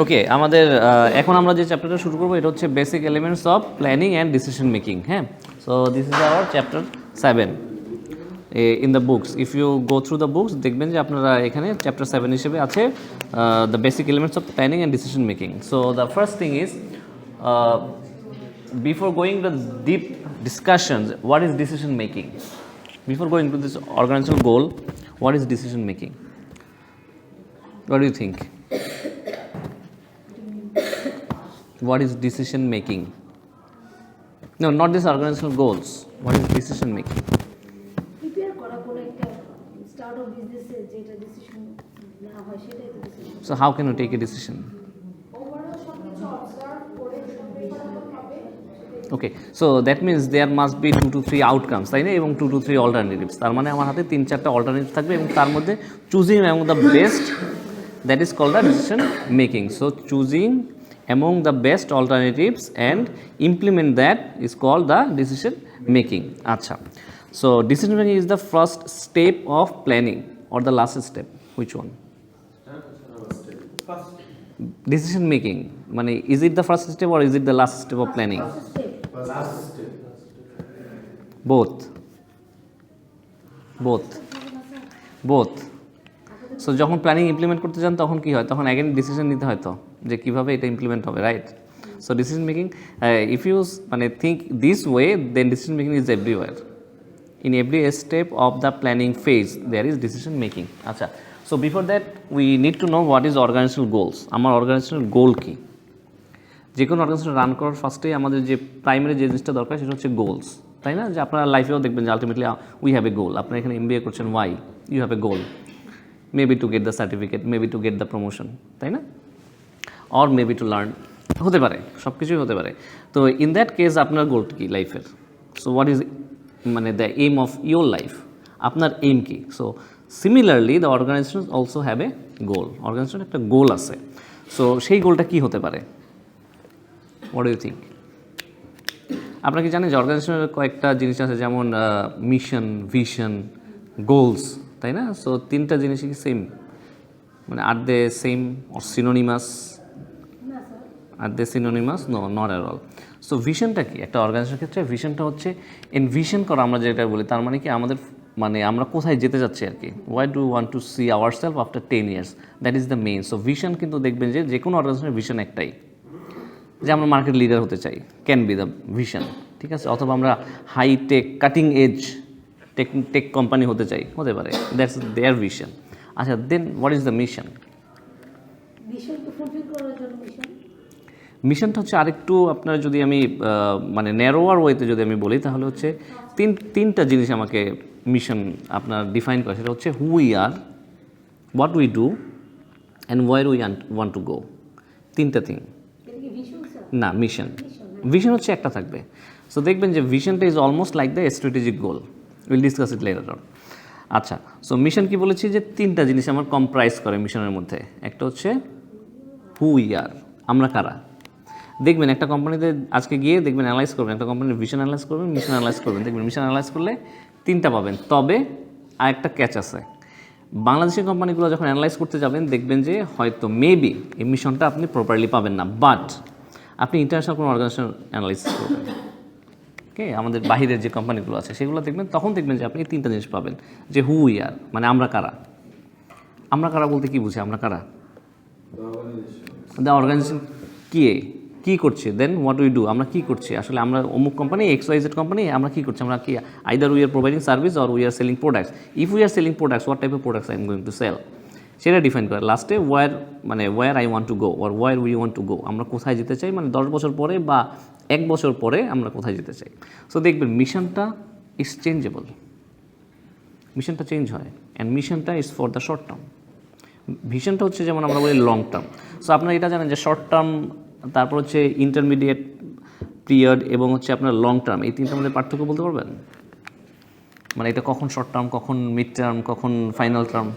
ওকে, আমাদের এখন আমরা যে চ্যাপ্টারটা শুরু করবো এটা হচ্ছে basic elements of planning and decision making. হ্যাঁ, so this is our chapter 7 in the books. If you go through the books দেখবেন যে আপনারা এখানে চ্যাপ্টার 7 হিসেবে আছে the basic elements of planning and decision making. So the first thing is before going to deep discussions, what is decision making? Before going to this organizational goal, what is decision making? What do you think? What is decision making? No, not this organizational goals. What is decision making? Prepare করা কোন একটা start of বিজনেসে যেটা decision না হয় সেটাই তো decision. So how can you take a decision? Overall সবকিছু অবজার্ভ করে সবই করা হবে। Okay, so that means there must be 2 to 3 outcomes, তাই না, এবং 2 to 3 অল্টারনেটিভস। তার মানে আমার হাতে 3-4টা অল্টারনেটিভ থাকবে এবং তার মধ্যে choosing among the best, that is called the decision making. So choosing among the best alternatives and implement that is called the decision making. আচ্ছা, so decision making is the first step of planning or the last step, which one? Decision making, মানে is it the first step or is it the last step of planning? Last step. Both. So যখন planning implement করতে যান তখন কি হয়, তখন again decision নিতে হয় তো যে কীভাবে এটা ইমপ্লিমেন্ট হবে, right? So decision making, if you মানে think this way, then decision making is everywhere. In every step of the planning phase there is decision making. আচ্ছা, so before that we need to know what is organisational goals. আমার organisational goal কী? যে কোনো organisation run করার ফার্স্টেই আমাদের যে primary যে জিনিসটা দরকার সেটা হচ্ছে গোলস, তাই না? যে আপনারা লাইফেও দেখবেন যে ultimately we have a goal. আপনারা এখানে MBA করছেন, why? You have a goal, maybe to get the certificate, maybe to get the promotion, তাই না? অর মেবি টু লার্ন, হতে পারে, সব কিছুই হতে পারে। তো ইন দ্যাট কেস আপনার গোল কী লাইফের? সো হোয়াট ইজ মানে the aim of your life? আপনার এইম কী? So similarly the organisation also have a goal. Organisation একটা গোল আছে। সো সেই গোলটা কী হতে পারে? What do you think? আপনারা কি জানেন যে অর্গানাইজেশনের কয়েকটা জিনিস আছে, যেমন মিশন, ভিশন, গোলস, তাই না? সো তিনটা জিনিসই কি সেম? মানে are they same or synonymous? Are they synonymous? No, not at all. So ভিশনটা কি একটা অর্গানাইজেশনের ক্ষেত্রে? ভিশনটা হচ্ছে এনভিশন করা, আমরা যেটা বলি, তার মানে কি আমাদের মানে আমরা কোথায় যেতে যাচ্ছি আর কি। Why do want to see our self after 10 years, that is the main. So vision কিন্তু দেখবেন যে কোনো অর্গানাইজেশনের ভিশন একটাই, যে আমরা মার্কেট লিডার হতে চাই, ক্যান বি দ্য ভিশন, ঠিক আছে? অথবা আমরা high tech cutting edge tech company হতে চাই, হতে পারে, দ্যাটস দেয়ার ভিশন। আচ্ছা, then what is the mission? মিশনটা হচ্ছে আরেকটু আপনার, যদি আমি মানে ন্যারোয়ার ওয়েতে যদি আমি বলি, তাহলে হচ্ছে তিনটা জিনিস আমাকে মিশন আপনার ডিফাইন করে। সেটা হচ্ছে who we are, what we do and where we want to go. তিনটা থিং না, মিশন। ভিশন হচ্ছে একটা থাকবে। সো দেখবেন যে ভিশনটা is almost like the strategic goal, will discuss it later on. আচ্ছা, সো মিশন কি বলেছি যে তিনটা জিনিস আমার কম্প্রাইজ করে মিশনের মধ্যে। একটা হচ্ছে হু উই আর, আমরা কারা। দেখবেন একটা কোম্পানিতে আজকে গিয়ে দেখবেন অ্যানালাইজ করবেন, একটা কোম্পানির ভিশন অ্যানালাইজ করবেন, মিশন অ্যানালাইজ করবেন, দেখবেন মিশন অ্যানালাইজ করলে তিনটা পাবেন। তবে আরেকটা ক্যাচ আছে, বাংলাদেশের কোম্পানিগুলো যখন অ্যানালাইজ করতে যাবেন দেখবেন যে হয়তো মেবি এই মিশনটা আপনি প্রপারলি পাবেন না, বাট আপনি ইন্টারন্যাশনাল কোনো অর্গানাইজেশন অ্যানালাইজ করবেন, ওকে, আমাদের বাহিরের যে কোম্পানিগুলো আছে সেগুলো দেখবেন, তখন দেখবেন যে আপনি তিনটা জিনিস পাবেন, যে হু উই আর মানে আমরা কারা। আমরা কারা বলতে কী বুঝি? আমরা কারা, দ্য অর্গানাইজেশন কী করছে, দেন হোয়াট উই ডু, আমরা কী করছি আসলে। আমরা অমুক কোম্পানি, XYZ কোম্পানি, আমরা কী করছি, আমরা কি either we are providing service or we are selling products. If we are selling products, what type of products I am going to sell, সেটা ডিফাইন করে। লাস্টে where I want to go or where we want to go, আমরা কোথায় যেতে চাই, মানে 10 বছর পরে বা 1 বছর পরে আমরা কোথায় যেতে চাই। সো দেখবেন মিশনটা ইজ চেঞ্জেবল, মিশনটা চেঞ্জ হয়, অ্যান্ড মিশনটা is for the short term. ভিশনটা হচ্ছে যেমন আমরা বলি লং টার্ম। সো আপনারা এটা জানেন যে শর্ট টার্ম, তারপর হচ্ছে ইন্টারমিডিয়েট পিরিয়ড এবং হচ্ছে আপনার লং টার্ম, এই তিনটার মধ্যে পার্থক্য বলতে পারবেন? মানে এটা কখন শর্ট টার্ম, কখন মিড টার্ম, কখন ফাইনাল টার্ম?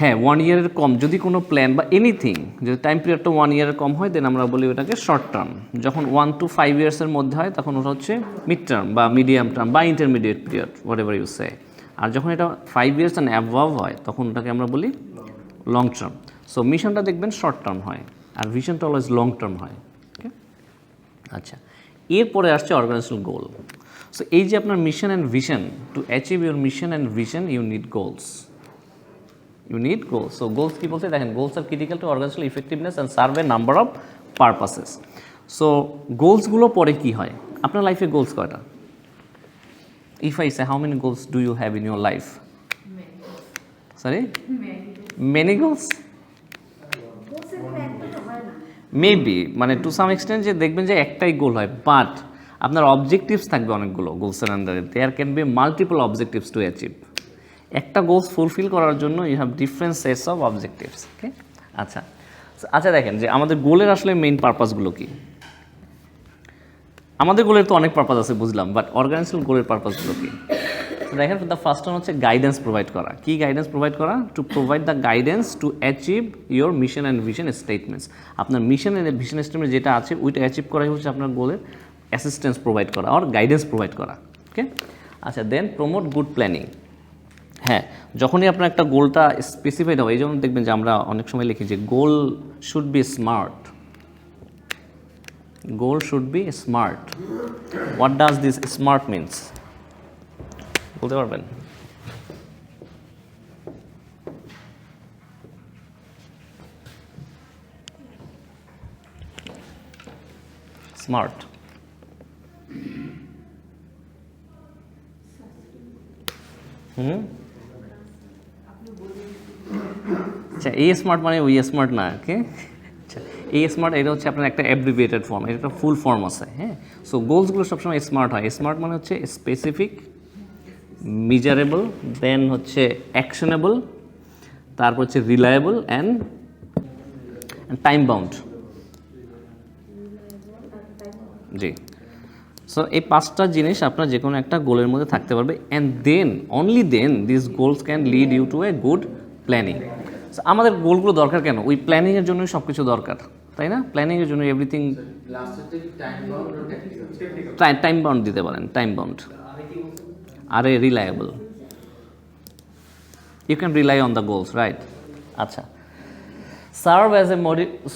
হ্যাঁ, 1 year কম যদি কোনো প্ল্যান বা এনিথিং, যদি টাইম পিরিয়ডটা 1 year কম হয়, দেন আমরা বলি ওটাকে শর্ট টার্ম। যখন 1 to 5 years মধ্যে হয় তখন ওটা হচ্ছে মিড টার্ম বা মিডিয়াম টার্ম বা intermediate period, whatever you say. আর যখন এটা 5 years অ্যান্ড অ্যাবভ হয় তখন ওটাকে আমরা বলি লং টার্ম। সো মিশনটা দেখবেন শর্ট টার্ম হয় আর ভিশনটা অলওয়েজ লং টার্ম হয়। ওকে, আচ্ছা, এরপরে আসছে অর্গানাইজেশনাল গোল। সো এই যে আপনার mission and vision, to achieve your mission and vision you need goals. You need goals. So goals কী বলছে দেখেন, goals are critical to organisational effectiveness and serve a number of purposes. So গোলসগুলো পরে কি হয়, আপনার লাইফে গোলস কয়টা? If I say how many goals do you have in your life? Sorry, many goals? বলছে এখানে একটা তো হয় না। মেবি, মানে টু সাম এক্সটেন্ট যে দেখবেন যে একটাই গোল হয়, বাট আপনার অবজেক্টিভস থাকবে অনেকগুলো গোলসের আন্ডারে। There can be multiple objectives to achieve. একটা গোলস ফুলফিল করার জন্য you have different sets of objectives. Okay, আচ্ছা আচ্ছা, দেখেন যে আমাদের গোলের আসলে মেইন পারপাসগুলো কি। আমাদের গোলের তো অনেক পারপাস আছে বুঝলাম, বাট অর্গানাইজেশনাল গোলের পারপাসগুলো কি? দেখেন, দ্য ফার্স্ট ওয়ান হচ্ছে গাইডেন্স প্রোভাইড করা। কি গাইডেন্স প্রোভাইড করা? To provide the guidance two achieve your mission and vision statements. আপনার মিশন অ্যান্ড ভিশন স্টেটমেন্ট যেটা আছে ওইটা অ্যাচিভ করাই হচ্ছে আপনার গোলের অ্যাসিস্ট্যান্স প্রোভাইড করা আর গাইডেন্স প্রোভাইড করা। ওকে, আচ্ছা, দেন প্রমোট গুড প্ল্যানিং। হ্যাঁ, যখনই আপনার একটা গোলটা স্পেসিফাইড হবে, এই জন্য দেখবেন যে আমরা অনেক সময় লিখি যে goal should be smart. Goal should be smart. What does this smart means বলতে পারবেন? স্মার্ট, আচ্ছা, এই স্মার্ট মানে ওই স্মার্ট না। ওকে, আচ্ছা, এই স্মার্ট এটা হচ্ছে আপনার একটা অ্যাব্রিভিয়েটেড ফর্ম, এটা একটা ফুল ফর্ম আছে। হ্যাঁ, সো গোলসগুলো সবসময় স্মার্ট হয়। স্মার্ট মানে হচ্ছে স্পেসিফিক, মেজারেবল, দেন হচ্ছে অ্যাকশনেবল, তারপর হচ্ছে reliable and time bound. G, so এই পাঁচটা জিনিস আপনার যে কোনো একটা গোলের মধ্যে থাকতে পারবে, and then only then this goals can lead you to a good planning. আমাদের গোলগুলো দরকার কেন? ওই প্ল্যানিংয়ের জন্যই সব কিছু দরকার, তাই না? প্ল্যানিংয়ের জন্য এভরিথিং। টাইম বাউন্ড দিতে পারেন, time bound. R a reliable, you can rely on the goals, right? আচ্ছা, serve as a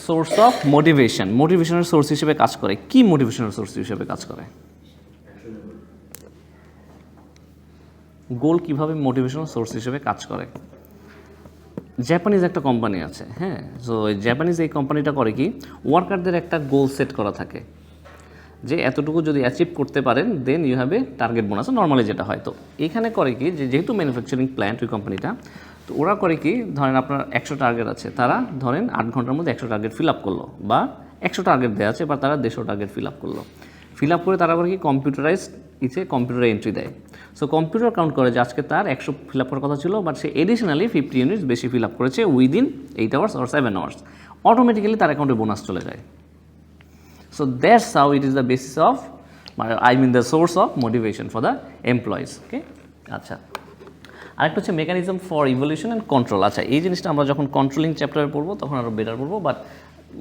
source of motivation. মোটিভেশনের সোর্স হিসেবে কাজ করে। কি মোটিভেশনের সোর্স হিসেবে কাজ করে? গোল কিভাবে মোটিভেশনাল সোর্স হিসেবে কাজ করে? জাপানিজ একটা কোম্পানি আছে, হ্যাঁ, সো জাপানিজ এই কোম্পানিটা করে কি, ওয়ার্কারদের একটা গোল সেট করা থাকে যে এতটুকু যদি অ্যাচিভ করতে পারেন then you have a target bonus, normally যেটা হয়। তো এখানে করে কি, যে যেহেতু ম্যানুফ্যাকচারিং প্ল্যান্ট ওই কোম্পানিটা, তো ওরা করে কি, ধরেন আপনার 100 টার্গেট আছে, তারা ধরেন 8 ঘন্টার মধ্যে 100 টার্গেট ফিল আপ করলো, বা 100 টার্গেট দেওয়া আছে বা তারা 150 টার্গেট ফিল আপ করলো। ফিল আপ করে তারা করে কি, কম্পিউটারে এন্ট্রি দেয়। সো কম্পিউটার কাউন্ট করে যে আজকে তার 100 ফিল আপ করার কথা ছিল, বাট সে এডিশনালি 50 ইউনিটস বেশি ফিল আপ করেছে within 8 hours or 7 hours. Automatically তার অ্যাকাউন্টে বোনাস চলে যায়। So that's how it is the basis of, the source of motivation for the employees. Okay, আচ্ছা, আরেকটা হচ্ছে mechanism for evolution and control. আচ্ছা, এই জিনিসটা আমরা যখন কন্ট্রোলিং চ্যাপ্টারে পড়বো তখন আরও বেটার পড়বো, বাট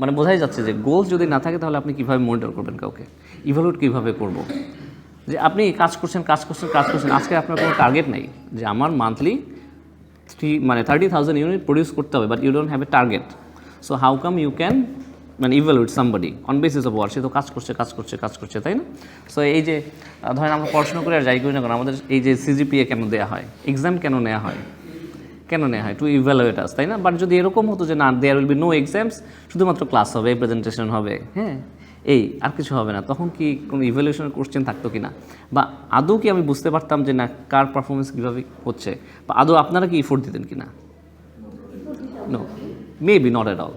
মানে বোঝাই যাচ্ছে যে গোলস যদি না থাকে তাহলে আপনি কীভাবে মনিটর করবেন কাউকে, ইভ্যালুয়েট কীভাবে করবো, যে আপনি কাজ করছেন, আজকে আপনার কোনো টার্গেট নেই যে আমার মান্থলি 30,000 ইউনিট প্রডিউস করতে হবে, but you don't have a target. So how come you can evaluate somebody on basis of what? সে তো কাজ করছে, তাই না? সো এই যে ধরেন আমরা পড়াশোনা করে আর যাই করি না কেন, আমাদের এই যে সিজিপিএ কেন দেওয়া হয়, এক্সাম কেন নেওয়া হয়, টু ইভ্যালুয়েট আস, তাই না? বাট যদি এরকম হতো যে না, there will be no exams, শুধুমাত্র ক্লাস হবে, প্রেজেন্টেশন হবে, হ্যাঁ, এই আর কিছু হবে না, তখন কি কোনো ইভ্যালুয়েশনের কোশ্চেন থাকতো কি না? বা আদৌ কি আমি বুঝতে পারতাম যে না কার পারফরমেন্স কীভাবে হচ্ছে, বা আদৌ আপনারা কি ইফোর্ট দিতেন কি না? No, maybe not at all,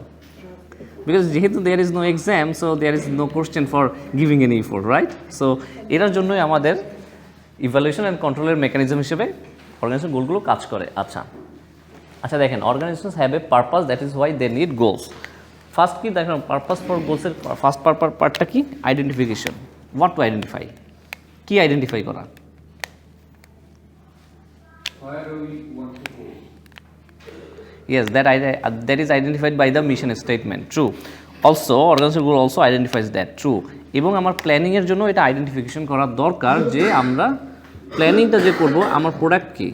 because যেহেতু there is no exam, so there is no question for giving any effort, right? So এটার জন্যই আমাদের ইভ্যালুয়েশন অ্যান্ড কন্ট্রোলের মেকানিজম হিসেবে অর্গানাইজেশন গোলগুলো কাজ করে। আচ্ছা, দেখেন, organizations have a purpose, that is why they need goals. First কি দেখেন, পারপাস ফর গোলসের ফার্স্ট পার্টটা কি? আইডেন্টিফিকেশন। What to identify? কি আইডেন্টিফাই করা? Where do we want to go? Yes, that is identified by the mission statement. True. Also, organizational goal also identifies that. True. এবং আমার প্ল্যানিংয়ের জন্য এটা আইডেন্টিফিকেশন করা দরকার যে আমরা প্ল্যানিংটা যে করব, আমার প্রোডাক্ট কি,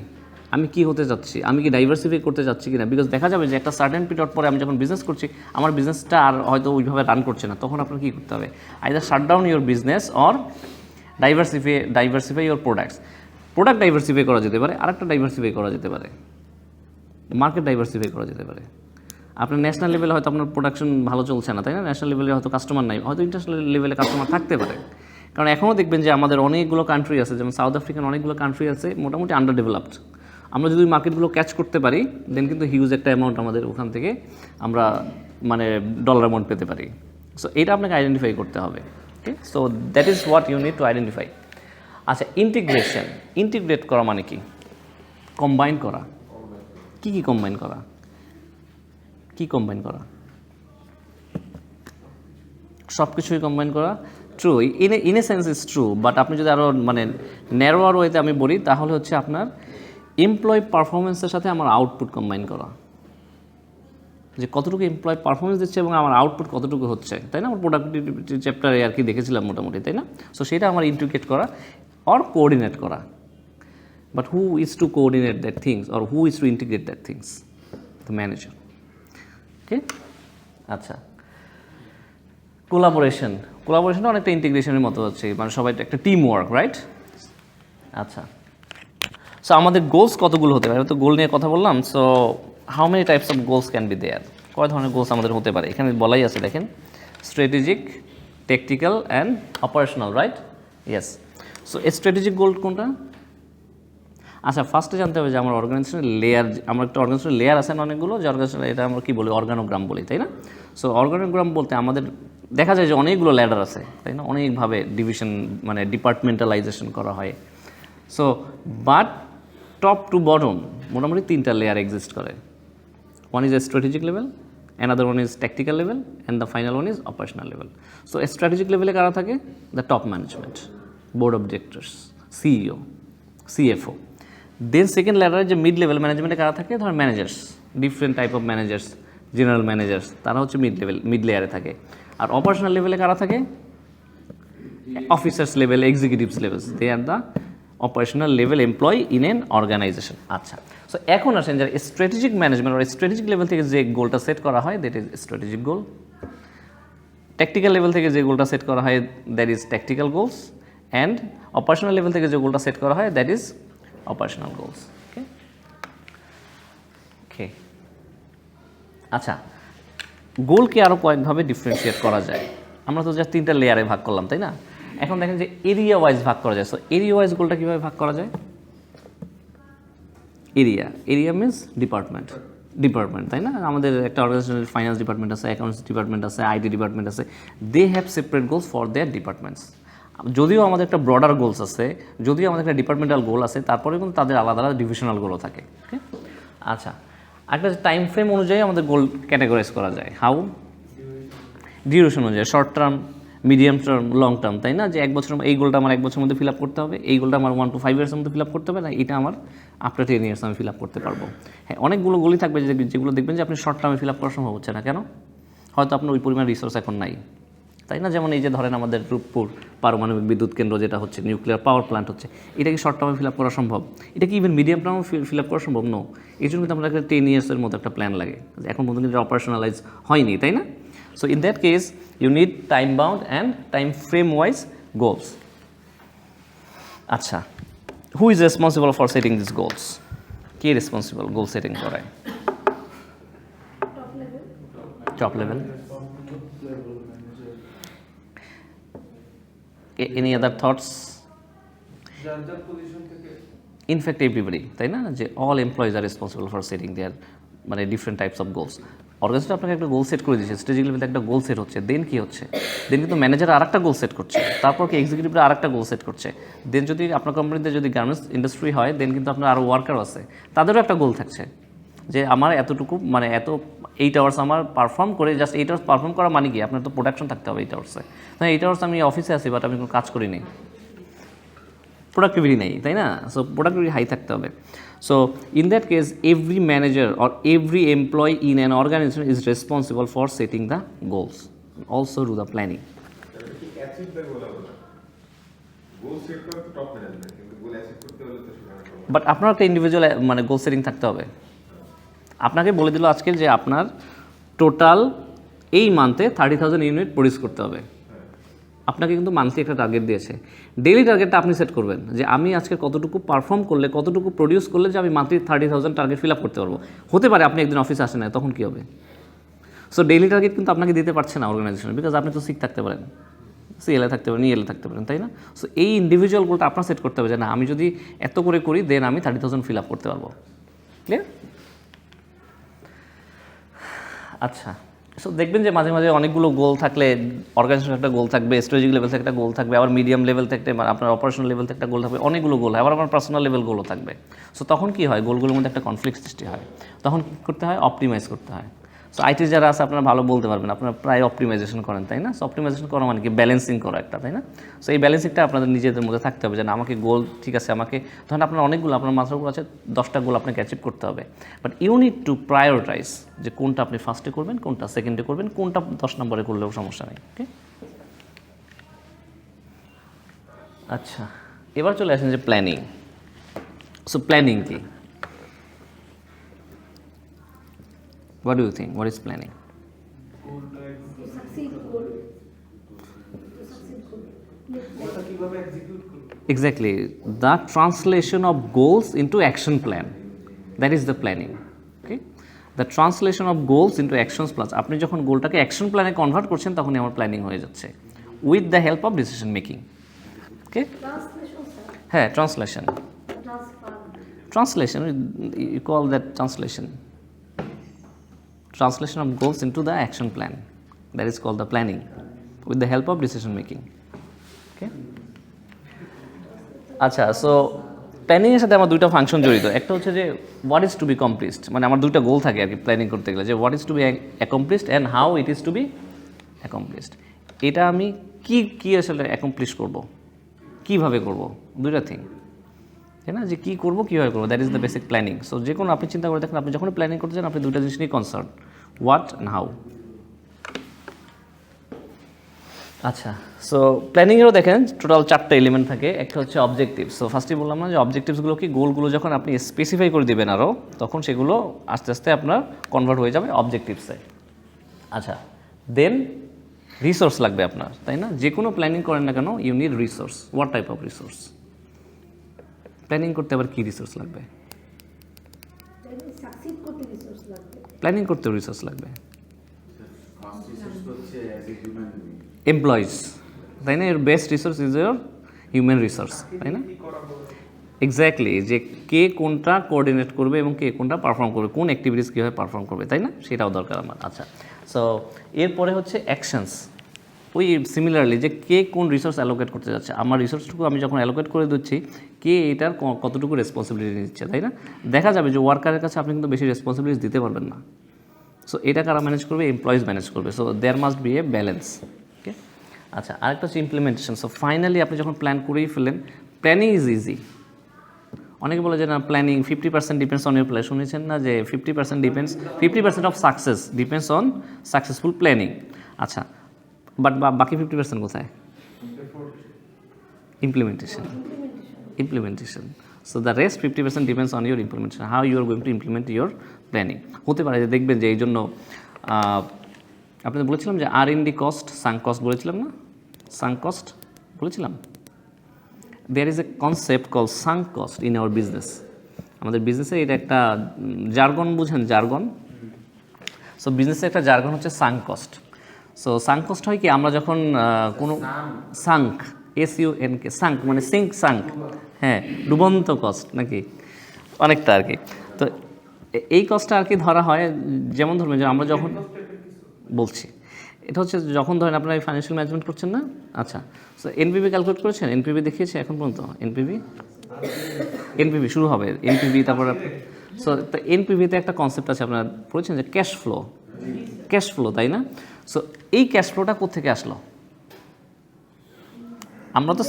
আমি কি হতে যাচ্ছি, আমি কি ডাইভার্সিফাই করতে যাচ্ছি কিনা, বিকজ দেখা যাবে যে একটা সার্টেন পিরিয়ড পরে আমি যখন বিজনেস করছি আমার বিজনেসটা আর হয়তো ওইভাবে রান করছে না, তখন আপনার কী করতে হবে, either shut down your business or diversify your product diversify করা যেতে পারে, আরেকটা ডাইভার্সিফাই করা যেতে পারে, মার্কেট ডাইভার্সিফাই করা যেতে পারে। আপনার ন্যাশনাল লেভেলে হয়তো আপনার প্রোডাকশন ভালো চলছে না, তাই না, ন্যাশনাল লেভেলে হয়তো কাস্টমার নাই, হয়তো ইন্টারন্যাশনাল লেভেলে কাস্টমার থাকতে পারে। কারণ এখনও দেখবেন যে আমাদের অনেকগুলো কান্ট্রি আছে, যেমন সাউথ আফ্রিকান অনেকগুলো কান্ট্রি আছে মোটামুটি আন্ডার ডেভেলপড। আমরা যদি মার্কেটগুলো ক্যাচ করতে পারি দেন কিন্তু হিউজ একটা অ্যামাউন্ট আমাদের ওখান থেকে আমরা মানে ডলার অ্যামাউন্ট পেতে পারি। সো এটা আপনাকে আইডেন্টিফাই করতে হবে। Okay, so that is what you need to identify. আচ্ছা, ইন্টিগ্রেট করা মানে কি? কম্বাইন করা। কি কম্বাইন করা? সব কিছুই কম্বাইন করা। True, in a sense is true, but আপনি যদি আরও মানে ন্যারোয়ার ওয়েতে আমি বলি তাহলে হচ্ছে আপনার এমপ্লয় পারফরমেন্সের সাথে আমার আউটপুট কম্বাইন করা, যে কতটুকু এমপ্লয় পারফরমেন্স দিচ্ছে এবং আমার আউটপুট কতটুকু হচ্ছে, তাই না? আমার প্রোডাক্টিভিটি চ্যাপ্টারে আর কি দেখেছিলাম মোটামুটি, তাই না? সো সেটা আমার ইন্টিগ্রেট করা অর কোঅর্ডিনেট করা। But who is to coordinate that things or who is to integrate that things? The manager. Okay, আচ্ছা, কোলাবোরেশনটা অনেকটা ইন্টিগ্রেশনের মতো হচ্ছে, মানে সবাই একটা টিম ওয়ার্ক, রাইট? আচ্ছা, সো আমাদের গোলস কতগুলো হতে পারে? তো গোল নিয়ে কথা বললাম। So how many types of goals can be there? কয় ধরনের গোলস আমাদের হতে পারে? এখানে বলাই আছে, দেখেন, strategic, tactical and operational, right? Yes. So strategic goal কোনটা? আচ্ছা, ফার্স্টে জানতে হবে যে আমার অর্গানাইজেশনের লেয়ার, আমার একটা অর্গানাইজেশনের লেয়ার আছে না অনেকগুলো, যে অর্গানাইজেশন, এটা আমরা কী বলি, অর্গানোগ্রাম বলি, তাই না? সো অর্গানোগ্রাম বলতে আমাদের দেখা যায় যে অনেকগুলো ল্যাডার আছে, তাই না? অনেকভাবে ডিভিশন মানে ডিপার্টমেন্টালাইজেশন করা হয়। So but top to bottom মোটামুটি 3টা লেয়ার এক্সিস্ট করে। One is a strategic level, another one is tactical level, and the final one is operational level. So strategic লেভেলে কারা থাকে? The top management, board of directors, CEO, CFO. Then second লেয়ারে যে mid level ম্যানেজমেন্টে কারা থাকে? ধর managers, different type of managers, general managers, তারা হচ্ছে মিড লেয়ারে থাকে। আর অপারেশনাল লেভেলে কারা থাকে? Officers level, executives levels, they are the operational level employee in an organization. আচ্ছা, সো এখন আসেন যারা স্ট্র্যাটেজিক ম্যানেজমেন্ট আর স্ট্র্যাটেজিক লেভেল থেকে যে গোলটা সেট করা হয় that is strategic goal. Tactical level থেকে যে গোলটা সেট করা হয় that is tactical goals, and operational level থেকে যে গোলটা সেট করা হয় that is operational goals. Okay, okay, আচ্ছা, গোলকে আরও কয়েকভাবে ডিফারেন্সিয়েট করা যায়। আমরা তো জাস্ট 3টা লেয়ারে ভাগ করলাম, তাই না? এখন দেখেন যে এরিয়া ওয়াইজ ভাগ করা যায়। সো এরিয়া ওয়াইজ গোলটা কীভাবে ভাগ করা যায়? এরিয়া মিনস ডিপার্টমেন্ট, তাই না? আমাদের একটা অর্গানাইজেশনের ফাইন্যান্স ডিপার্টমেন্ট আছে, অ্যাকাউন্টস ডিপার্টমেন্ট আছে, আইটি ডিপার্টমেন্ট আছে, they have separate goals for their departments. যদিও আমাদের একটা ব্রডার গোলস আছে, যদিও আমাদের একটা ডিপার্টমেন্টাল গোল আছে, তারপরে কিন্তু তাদের আলাদা আলাদা ডিভিশনাল গোলও থাকে। ওকে, আচ্ছা, একটা টাইম ফ্রেম অনুযায়ী আমাদের গোল ক্যাটাগরাইজ করা যায়। হাউ? ডিউরেশন অনুযায়ী, short term, medium term, long term, তাই না? যে এক বছর, এই গোলটা আমার 1 বছরের মধ্যে ফিল আপ করতে হবে, এই গোলটা আমার 1 to 5 ইয়ার্সের মধ্যে ফিল আপ করতে হবে, না এটা আমার আফটার 10 ইয়ার্স আমি ফিল আপ করতে পারবো। হ্যাঁ, অনেকগুলো গোলই থাকবে যেগুলো দেখবেন যে আপনি শর্ট টার্মে ফিল আপ করা সম্ভব হচ্ছে না। কেন? হয়তো আপনার ওই পরিমাণ রিসোর্স এখন নাই, তাই না? যেমন এই যে ধরেন আমাদের রূপপুর পারমাণবিক বিদ্যুৎ কেন্দ্র যেটা হচ্ছে, নিউক্লিয়ার পাওয়ার প্ল্যান্ট হচ্ছে, এটা কি শর্ট টার্মে ফিল আপ করা সম্ভব? এটা কি ইভেন মিডিয়াম টার্মে ফিল আপ করা সম্ভব? নো। এই জন্য কিন্তু আমরা একটা 10 ইয়ার্সের মতো একটা প্ল্যান লাগে, এখন পর্যন্ত কিন্তু অপারেশনালাইজ হয়নি, তাই না? So in that case you need time bound and time frame wise goals. আচ্ছা, who is responsible for setting this goals? কে রেসপন্সিবল গোল সেটিং করায়? Top level. Any other thoughts? In fact, everybody, তাই না? যে all employees are responsible for setting their মানে different types of goals. Organization আপনাকে একটা goal set করে দিচ্ছে, স্ট্র্যাটেজিক লেভেলে একটা গোল সেট হচ্ছে, দেন কি হচ্ছে? দেন কিন্তু ম্যানেজার আরেকটা গোল সেট করছে, তারপর কি এক্সিকিউটিভরা আরেকটা গোল সেট করছে, দেন যদি আপনার কোম্পানিতে যদি গার্মেন্টস ইন্ডাস্ট্রি হয় দেন কিন্তু আপনার আরও ওয়ার্কার আছে, তাদেরও একটা গোল থাকছে যে আমার এতটুকু মানে এত 8 আওয়ার্স আমার পারফর্ম করে, জাস্ট 8 আওয়ার্স পারফর্ম করা মানে কি? আপনার তো প্রোডাকশন থাকতে হবে 8 আওয়ার্সে। হ্যাঁ, 8 আওয়ার্স আমি অফিসে আছি বাট আমি কোনো কাজ করিনি, প্রোডাক্টিভিটি নেই, তাই না? সো প্রোডাক্টিভিটি হাই থাকতে হবে। So in that case every manager or every employee in an organization is responsible for setting the goals, also do the planning. But আপনার একটা ইন্ডিভিজুয়াল মানে গোল সেটিং থাকতে হবে। আপনাকে বলে দিল আজকে যে আপনার টোটাল এই মান্থে 30,000 ইউনিট প্রডিউস করতে হবে। আপনাকে কিন্তু মান্থলি একটা টার্গেট দিয়েছে। ডেইলি টার্গেটটা আপনি সেট করবেন যে আমি আজকে কতটুকু পারফর্ম করলে, কতটুকু প্রডিউস করলে যে আমি মান্থলি 30,000 টার্গেট ফিল আপ করতে পারবো। হতে পারে আপনি একদিন অফিসে আসেন না, তখন কী হবে? সো ডেইলি টার্গেট কিন্তু আপনাকে দিতে পারছে না অর্গানাইজেশন, বিকজ আপনি তো সিক থাকতে পারেন, সিএলএ থাকতে পারেন, ইএলএ থাকতে পারেন, তাই না? সো এই ইন্ডিভিজুয়াল গোলটা আপনার সেট করতে হবে যে না, আমি যদি এত করে করি দেন আমি 30,000 ফিল আপ করতে পারবো। ক্লিয়ার? আচ্ছা, সো দেখবেন যে মাঝে মাঝে অনেকগুলো গোল থাকলে, অর্গানাইজেশন একটা গোল থাকবে, স্ট্র্যাটেজিক লেভেল থেকে একটা গোল থাকবে, আবার মিডিয়াম লেভেল থেকে আপনার অপারেশনাল লেভেল থেকে একটা গোল থাকবে, অনেকগুলো গোল হয়, আবার আমার পার্সোনাল লেভেল গোলও থাকবে। সো তখন কী হয়, গোলগুলোর মধ্যে একটা কনফ্লিক্ট সৃষ্টি হয়। তখন কী করতে হয়? অপটিমাইজ করতে হয়। সো আইটির যারা আছে আপনারা ভালো বলতে পারবেন, আপনারা প্রায় অপটিমাইজেশন করেন, তাই না? সো অপটিমাইজেশন করা মানে কি? ব্যালেন্সিং করা একটা, তাই না? সো এই ব্যালেন্সিংটা আপনাদের নিজেদের মধ্যে থাকতে হবে যে না, আমাকে গোল ঠিক আছে, আমাকে ধরেন আপনার অনেকগুলো, আপনার মাত্রাগুলো আছে 10টা গোল আপনাকে অ্যাচিভ করতে হবে, but you need to prioritize যে কোনটা আপনি ফার্স্টে করবেন, কোনটা সেকেন্ডে করবেন, কোনটা 10 নম্বরে করলেও সমস্যা নেই। ওকে, আচ্ছা, এবার চলে আসেন যে প্ল্যানিং। সো প্ল্যানিং কি? What do you think? What is planning? To succeed goal. To succeed goal. ওটা কিভাবে এক্সিকিউট করব? Exactly. The translation of goals into action plan. That is the planning. Okay? The translation of goals into actions plus. আপনি যখন গোলটাকে action প্ল্যানে convert করছেন তখনই আমার planning হয়ে যাচ্ছে, with the help of decision making. Okay, Translation, sir. হ্যাঁ, translation. Transfer. Translation, you call that translation. Translation of goals into the action plan. That is called the planning, with the help of decision making. Okay? আচ্ছা, so প্ল্যানিংয়ের সাথে আমার দুইটা function জড়িত। একটা হচ্ছে যে what is to B কমপ্লিশড, মানে আমার দুইটা গোল থাকে আর কি প্ল্যানিং করতে গেলে, যে what is to be accomplished and how it is to be accomplished. এটা আমি কি আসলে অ্যাকমপ্লিশ করব, কীভাবে করব, দুইটা থিং, তাই না? যে কী করবো, কীভাবে করবো, that is the basic planning. So যে কোনো আপনি চিন্তা করে দেখেন, আপনি যখন প্ল্যানিং করতে চান আপনি দুইটা জিনিস নিয়ে কনসার্ন, হোয়াট অ্যান্ড হাউ। আচ্ছা, সো প্ল্যানিংয়েরও দেখেন টোটাল 4টা এলিমেন্ট থাকে। একটা হচ্ছে অবজেক্টিভ। সো ফার্স্টে বললাম না যে অবজেক্টিভসগুলো কি, গোলগুলো যখন আপনি স্পেসিফাই করে দেবেন আরও, তখন সেগুলো আস্তে আস্তে আপনার কনভার্ট হয়ে যাবে অবজেক্টিভসে। আচ্ছা, দেন রিসোর্স লাগবে আপনার, তাই না? যে কোনো প্ল্যানিং করেন না কেন, you need resource. What type of resource? Planning করতে আবার কী রিসোর্স লাগবে? Succeed করতে resource লাগবে। প্ল্যানিং করতেও রিসোর্স লাগবে। ফার্স্ট রিসোর্স হচ্ছে as a human being. Employees, তাই না? এর best resource is your human resource, তাই না? এক্স্যাক্টলি, যে কে কোনটা কোঅর্ডিনেট করবে এবং কে কোনটা পারফর্ম করবে, কোন অ্যাক্টিভিটিস কীভাবে পারফর্ম করবে, তাই না? সেটাও দরকার আমার। আচ্ছা, সো এরপরে হচ্ছে অ্যাকশনস। ওই সিমিলারলি যে কে কোন রিসোর্স অ্যালোকেট করতে যাচ্ছে, আমার রিসোর্সটুকু আমি যখন অ্যালোকেট করে দিচ্ছি, কে এটার কতটুকু রেসপন্সিবিলিটি নিচ্ছে, তাই না? দেখা যাবে যে ওয়ার্কারের কাছে আপনি কিন্তু বেশি রেসপন্সিবিলিটি দিতে পারবেন না। সো এটা কারা ম্যানেজ করবে? এমপ্লয়িজ ম্যানেজ করবে। So there must be a balance. Okay, আচ্ছা, আরেকটা হচ্ছে ইমপ্লিমেন্টেশন। সো ফাইনালি আপনি যখন প্ল্যান করেই ফেলেন, প্ল্যানিং ইজ ইজি। অনেকে বলে যে না, planning 50% depends on your plan. শুনেছেন না যে 50% of success depends on successful planning. আচ্ছা, বাট বাকি 50% কোথায়? Implementation. So the rest 50% depends on your implementation, how you are going to implement your planning. হতে পারে যে দেখবেন যে এই জন্য আপনাদের বলেছিলাম যে R&D কস্ট, সাঙ্ক কস্ট বলেছিলাম না? সাঙ্ক কস্ট বলেছিলাম। There is a concept call sunk cost in our business. আমাদের বিজনেসে এটা একটা জার্গন, বুঝেন জার্গন? সো বিজনেসে একটা জার্গন হচ্ছে sunk cost. So sunk cost হয় কি, আমরা যখন কোনো সাঙ্ক, SUNK, সাঙ্ক মানে সাঙ্ক, হ্যাঁ, ডুবন্ত কস্ট নাকি অনেকটা আর কি। তো এই কস্টটা আর কি ধরা হয়, যেমন ধরবেন যে আমরা যখন বলছি, এটা হচ্ছে যখন ধরেন আপনারা ফাইন্যান্সিয়াল ম্যানেজমেন্ট করছেন না, আচ্ছা, সো এনপিভি ক্যালকুলেট করেছেন? এনপিভি দেখিয়েছে এখন পর্যন্ত? এনপিভি শুরু হবে, এনপিভি, তারপরে সো তো এনপিভিতে একটা কনসেপ্ট আছে, আপনারা পড়েছেন যে ক্যাশ ফ্লো, তাই না? সো এই ক্যাশ ফ্লোটা কোত্থেকে আসলো? আমরা তো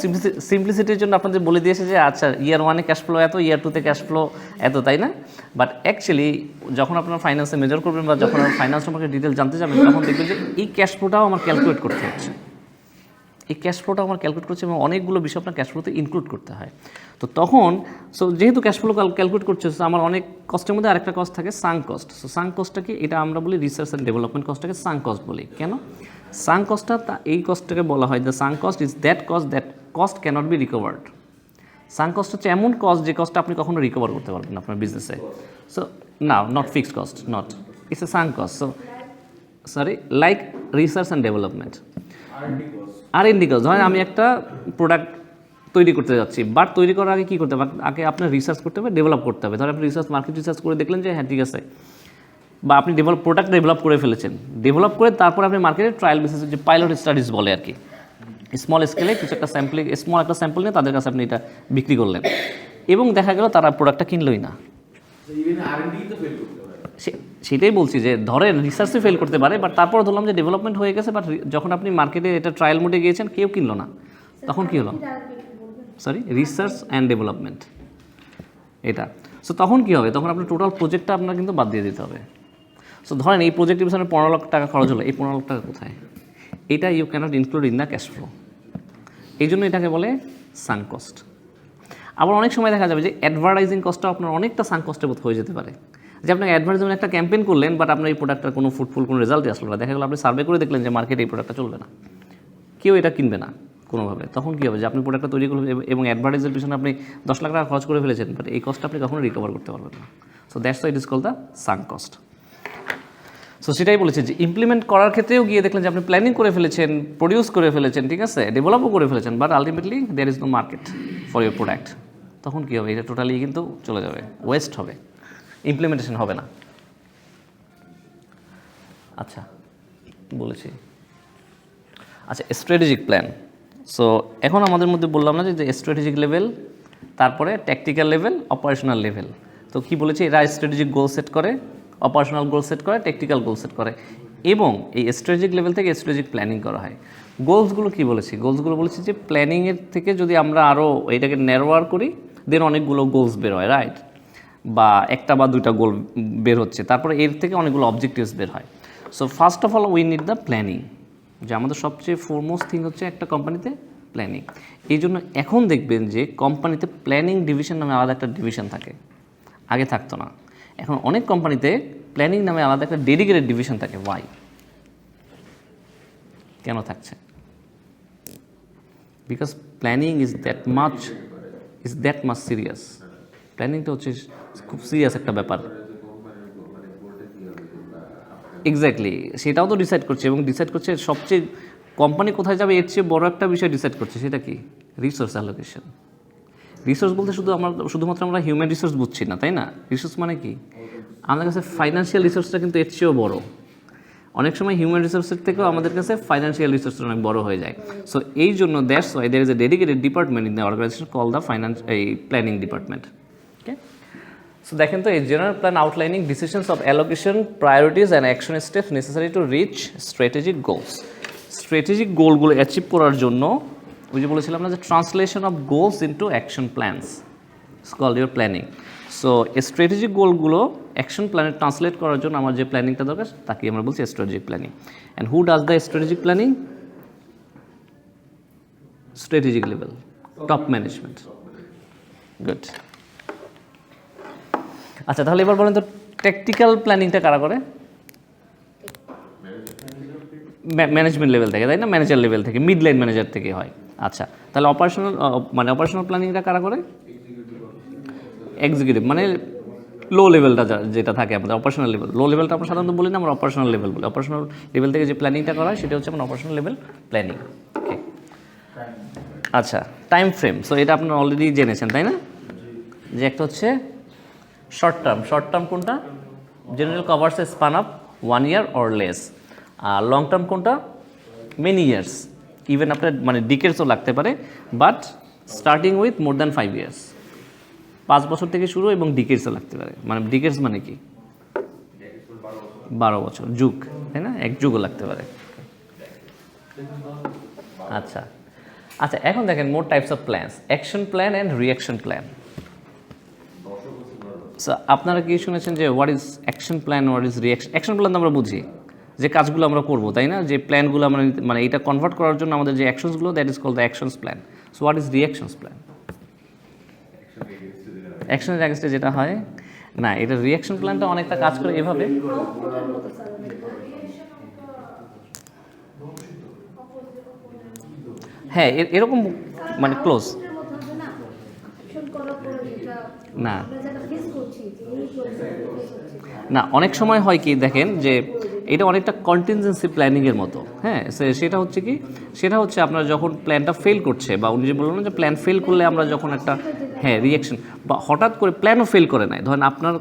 সিম্পলিসিটির জন্য আপনাদের বলে দিয়েছি যে আচ্ছা, ইয়ার 1-এ ক্যাশ ফ্লো এত, ইয়ার 2-তে ক্যাশ ফ্লো এত, তাই না? বাট অ্যাকচুয়ালি যখন আপনারা ফাইন্যান্সে মেজর করবেন বা যখন ফাইন্যান্স সম্পর্কে ডিটেল জানতে যাবেন, তখন দেখবেন যে এই ক্যাশ ফ্লোটাও আমার ক্যালকুলেট করতে হচ্ছে। এই ক্যাশ ফ্লোটা আমার ক্যালকুলেট করছে এবং অনেকগুলো বিষয় আপনার ক্যাশ ফ্লোতে ইনক্লুড করতে হয়। তো তখন যেহেতু ক্যাশ ফ্লো ক্যালকুলেট করছে আমার অনেক কস্টের মধ্যে আরেকটা কস্ট থাকে সাঙ্ক কস্ট। সাঙ্ক কস্টটা কি, এটা আমরা বলি রিসার্চ অ্যান্ড ডেভেলপমেন্ট কস্টটাকে সাঙ্ক কস্ট বলি। কেন সাঙ্ক কস্টটা, এই কস্টটাকে বলা হয় the sunk cost is that cost can't be recovered. Sunk cost হচ্ছে এমন কস্ট যে কস্টটা আপনি কখনো রিকভার করতে পারবেন না আপনার বিজনেসে। সো না, not fixed cost, not, it's a sunk cost. So sorry, like research and development, R&D cost. ধরেন আমি একটা প্রোডাক্ট তৈরি করতে যাচ্ছি, বাট তৈরি করার আগে কী করতে হবে, আগে আপনার রিসার্চ করতে হবে, ডেভেলপ করতে হবে। ধরেন আপনি মার্কেট রিসার্চ করে দেখলেন যে হ্যাঁ ঠিক আছে, বা আপনি প্রোডাক্ট ডেভেলপ করে ফেলেছেন, ডেভেলপ করে তারপর আপনি মার্কেটে ট্রায়াল বেসিসে যে পাইলট স্টাডিজ বলে আর কি, স্মল স্কেলে কিছু একটা স্মল একটা স্যাম্পল নিয়ে তাদের কাছে আপনি এটা বিক্রি করলেন এবং দেখা গেল তারা প্রোডাক্টটা কিনলই না। সেটাই বলছি যে ধরেন রিসার্চে ফেল করতে পারে, বাট তারপর ধরলাম যে ডেভেলপমেন্ট হয়ে গেছে, বাট যখন আপনি মার্কেটে এটা ট্রায়াল মোডে গিয়েছেন কেউ কিনলো না, তখন কী হলো, সরি রিসার্চ অ্যান্ড ডেভেলপমেন্ট এটা। সো তখন কী হবে, তখন আপনার টোটাল প্রজেক্টটা আপনার কিন্তু বাদ দিয়ে দিতে হবে। সো ধরেন এই প্রজেক্টের পিছনে 15 লাখ টাকা খরচ হলো, এই 15 লাখ টাকা কোথায়, এটা you cannot include in the cash flow. এই জন্য এটাকে বলে সাঙ্ক কস্ট। আবার অনেক সময় দেখা যাবে যে অ্যাডভার্টাইজিং কস্টটা আপনার অনেকটা সাঙ্ক কস্টের মতো হয়ে যেতে পারে, যে আপনাকে অ্যাডভার্টাইজমেন্ট একটা ক্যাম্পেইন করলেন, বাট আপনার এই প্রোডাক্টটার কোনো ফুটফুল কোনো রেজাল্টই আসলো না। দেখা গেলো আপনি সার্ভে করে দেখলেন যে মার্কেটে এই প্রোডাক্টটা চলবে না, কেউ এটা কিনবে না কোনোভাবে। তখন কী হবে যে আপনি প্রোডাক্টটা তৈরি করলেন এবং অ্যাডভার্টাইজের পিছনে আপনি 10 লাখ টাকা খরচ করে ফেলেছেন, বাট এই কস্টটা আপনি কখনো রিকভার করতে পারবেন না। So that's why it is called the sunk cost. So সেটাই বলেছে যে ইমপ্লিমেন্ট করার ক্ষেত্রেও গিয়ে দেখলেন যে আপনি প্ল্যানিং করে ফেলেছেন, প্রডিউস করে ফেলেছেন, ঠিক আছে, ডেভেলপও করে ফেলেছেন, but ultimately there is no market for your product. তখন কী হবে, এটা টোটালি কিন্তু চলে যাবে, ওয়েস্ট হবে, ইমপ্লিমেন্টেশন হবে না। আচ্ছা বলেছি। আচ্ছা, স্ট্র্যাটেজিক প্ল্যান। সো এখন আমাদের মধ্যে বললাম না যে স্ট্র্যাটেজিক লেভেল, তারপরে ট্যাকটিক্যাল লেভেল, অপারেশনাল লেভেল। তো কি বলেছি, এরা স্ট্র্যাটেজিক গোল সেট করে, অপারেশনাল গোল সেট করে, ট্যাকটিক্যাল গোল সেট করে, এবং এই স্ট্র্যাটেজিক লেভেল থেকে স্ট্র্যাটেজিক প্ল্যানিং করা হয়। গোলসগুলো কি বলেছি, গোলসগুলো বলেছি যে প্ল্যানিংয়ের থেকে যদি আমরা আরও এটাকে ন্যারোয়ার করি, দেন অনেকগুলো গোলস বের হয়, রাইট, বা একটা বা দুইটা গোল বের হচ্ছে, তারপরে এর থেকে অনেকগুলো অবজেক্টিভস বের হয়। So first of all we need the planning, যে আমাদের সবচেয়ে ফোরমোস্ট থিং হচ্ছে একটা কোম্পানিতে প্ল্যানিং। এই জন্য এখন দেখবেন যে কোম্পানিতে প্ল্যানিং ডিভিশন নামে আলাদা একটা ডিভিশন থাকে, আগে থাকতো না। এখন অনেক কোম্পানিতে প্ল্যানিং নামে আলাদা একটা ডেডিকেটেড ডিভিশন থাকে। ওয়াই, কেন থাকছে? Because planning is that much serious. প্ল্যানিংটা হচ্ছে খুব সিরিয়াস একটা ব্যাপার। এক্স্যাক্টলি, সেটাও তো ডিসাইড করছে, এবং ডিসাইড করছে সবচেয়ে কোম্পানি কোথায় যাবে এর চেয়ে বড় একটা বিষয় ডিসাইড করছে, সেটা কি, রিসোর্স অ্যালোকেশন। রিসোর্স বলতে শুধুমাত্র আমরা হিউম্যান রিসোর্স বুঝছি না, তাই না? রিসোর্স মানে কি, আমাদের কাছে ফাইন্যান্সিয়াল রিসোর্সটা কিন্তু এর চেয়েও বড়। অনেক সময় হিউম্যান রিসোর্সের থেকেও আমাদের কাছে ফাইন্যান্সিয়াল রিসোর্সটা অনেক বড় হয়ে যায়। সো এই জন্য that's why there is a dedicated department in the organisation call the planning department. Okay, so দেখেন তো, এই general plan outlining decisions of allocation, priorities and action steps necessary to reach strategic goals. Strategic গোলগুলো achieve করার জন্য ওই যে বলেছিলাম না যে translation of goals into action plans, it's called your planning. So strategic গোলগুলো অ্যাকশন প্ল্যানে ট্রান্সলেট করার জন্য আমার যে প্ল্যানিংটা দরকার তাকে আমরা বলছি strategic planning. And who does the strategic planning? Strategic level, top management. Good. আচ্ছা, তাহলে এবার বলেন তো ট্যাকটিক্যাল প্ল্যানিংটা কারা করে? ম্যানেজমেন্ট লেভেল থেকে, তাই না? ম্যানেজার লেভেল থেকে, মিড লাইন ম্যানেজার থেকে হয়। আচ্ছা, তাহলে অপারেশনাল প্ল্যানিংটা কারা করে? এক্সিকিউটিভ, মানে লো লেভেলটা যেটা থাকে আমাদের অপারেশনাল লেভেল। লো লেভেলটা আমরা সাধারণত বলি না, আমরা অপারেশনাল লেভেল বলি। অপারেশনাল লেভেল থেকে যে প্ল্যানিংটা করা হয় সেটা হচ্ছে আমার অপারেশনাল লেভেল প্ল্যানিং। ওকে, আচ্ছা, টাইম ফ্রেম। সো এটা আপনারা অলরেডি জেনেছেন, তাই না? যে একটা হচ্ছে শর্ট টার্ম কোনটা? General covers a span up 1 year or less। আর লং টার্ম কোনটা? মেনি ইয়ার্স, ইভেন আপনার মানে ডিকেডসও লাগতে পারে, but starting with more than 5 years, 5 বছর থেকে শুরু, এবং ডিকেডসও লাগতে পারে। মানে ডিকেডস মানে কি, 12 বছর, যুগ, তাই না? এক যুগও লাগতে পারে। আচ্ছা, এখন দেখেন more types of plans, action plan and reaction plan. So আপনারা কি শুনেছেন যে what is action plan, what is reaction? Action plan তো আমরা বুঝি, যে কাজগুলো আমরা করব, তাই না, যে প্ল্যানগুলো আমরা মানে এটা কনভার্ট করার জন্য আমাদের যে অ্যাকশনসগুলো, that is called the actions plan. So what is reactions plan? অ্যাকশনের অ্যাগেন্সটে যেটা হয় না, এটা রিঅ্যাকশন প্ল্যানটা অনেকটা কাজ করে এভাবে। আউটপুটের মতো স্যার হ্যাঁ, এরকম মানে ক্লোজ আউটপুটের মতো হবে না, অ্যাকশন করার পরে যেটা না আমরা যেটা ফেস করছি যে এই ফেস হচ্ছে না, অনেক সময় হয় কি দেখেন যে এটা অনেকটা কন্টিনজেন্সি প্ল্যানিংয়ের মতো। হ্যাঁ, সেটা হচ্ছে কি, সেটা হচ্ছে আপনার যখন প্ল্যানটা ফেল করছে, বা উনি যে বললেন যে প্ল্যান ফেল করলে আমরা যখন একটা হ্যাঁ রিয়াকশন, বা হঠাৎ করে প্ল্যানও ফেল করে নাই, ধরেন আপনার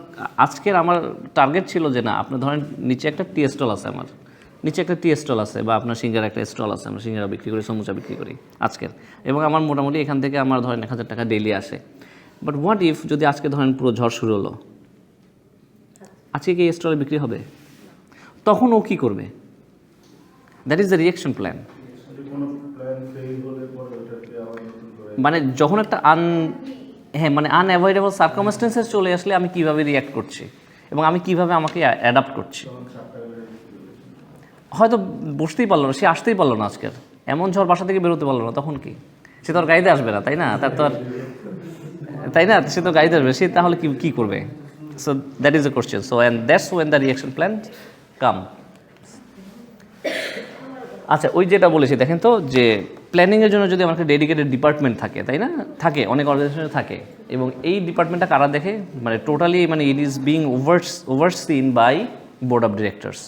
আজকের আমার টার্গেট ছিল যে না, আপনার ধরেন নিচে একটা টি স্টল আছে, আমার নিচে একটা টি স্টল আছে, বা আপনার সিঙ্গারা একটা স্টল আছে, আমরা সিঙ্গারা বিক্রি করি, সমুচা বিক্রি করি আজকের, এবং আমার মোটামুটি এখান থেকে আমার ধরেন 1,000 টাকা ডেইলি আসে। বাট হোয়াট ইফ যদি আজকে ধরেন পুরো ঝড় শুরু হলো, আজকে কি এই স্টলে বিক্রি হবে? তখন ও কী করবে? That is the reaction plan. মানে যখন একটা মানে আনঅ্যাভয়েডেবল সার্কামস্টেন্সেস চলে আসলে আমি কিভাবে রিয়াক্ট করছি এবং আমি কিভাবে আমাকে অ্যাডাপ্ট করছি। হয়তো বসতেই পারলো না, সে আসতেই পারলো না, আজকের এমন ঝড়, বাসা থেকে বেরোতে পারলো না, তখন কি? সে তো আর গাড়িতে আসবে না, তাই না? তার তো আর, তাই না, সে তো গাড়িতে আসবে, সে তাহলে কি করবে? So that is the question. So and that's when the reaction plan come. আচ্ছা, ওই যেটা বলেছি দেখেন তো, যে প্ল্যানিংয়ের জন্য যদি আমার একটা ডেডিকেটেড ডিপার্টমেন্ট থাকে, তাই না, থাকে, অনেক অর্গানাইজেশনে থাকে, এবং এই ডিপার্টমেন্টটা কারা দেখে, মানে টোটালি, মানে it is being overseen by board of directors,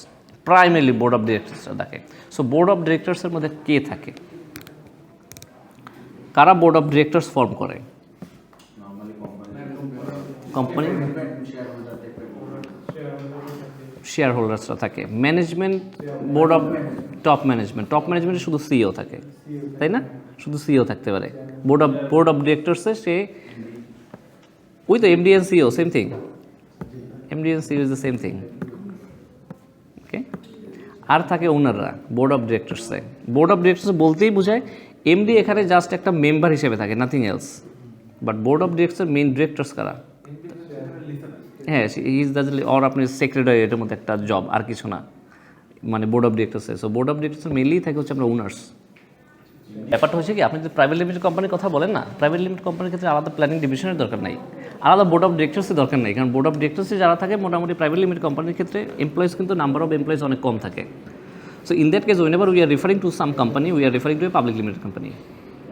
primarily board of ডিরেক্টরসরা দেখে। সো বোর্ড অফ ডিরেক্টরসের মধ্যে কে থাকে, কারা বোর্ড অফ ডিরেক্টরস ফর্ম করে? কোম্পানি শেয়ার হোল্ডার্সরা থাকে, ম্যানেজমেন্ট, বোর্ড অফ টপ ম্যানেজমেন্টে শুধু সিইও থাকে, তাই না, শুধু সিইও থাকতে পারে। বোর্ড অফ ডিরেক্টরসে সে ওই তো MD and CEO, same thing, MD and CEO is the same thing, okay. আর থাকে ওনাররা বোর্ড অফ ডিরেক্টরসে। বোর্ড অফ ডিরেক্টরস বলতেই বোঝায় এমডি এখানে জাস্ট একটা মেম্বার হিসেবে থাকে, nothing else. But board of ডিরেক্টরসের মেইন ডিরেক্টরস কারা? হ্যাঁ, ইজ দ্য, অর আপনি সেক্রেটারি, এটার মধ্যে একটা জব, আর কিছু না, মানে বোর্ড অফ ডিরেক্টরসে। সো বোর্ড অফ ডিরেক্টরসের মেনলি থাকে হচ্ছে আমরা ওনার্স। ব্যাপারটা হচ্ছে কি, আপনি যদি প্রাইভেট লিমিটেড কোম্পানির কথা বলেন না, প্রাইভেট লিমিটেড কোম্পানির ক্ষেত্রে আলাদা প্ল্যানিং ডিভিশনের দরকার নাই, আলাদা বোর্ড অফ ডিরেক্টরসের দরকার নেই, কারণ বোর্ড অফ ডিরেক্টরসে যারা থাকে মোটামুটি প্রাইভেট লিমিটেড কোম্পানির ক্ষেত্রে এমপ্লয়িজ কিন্তু নাম্বার অফ এমপ্লয়িজ অনেক কম থাকে। So in that case whenever we are referring to some company, we are referring to a public limited company.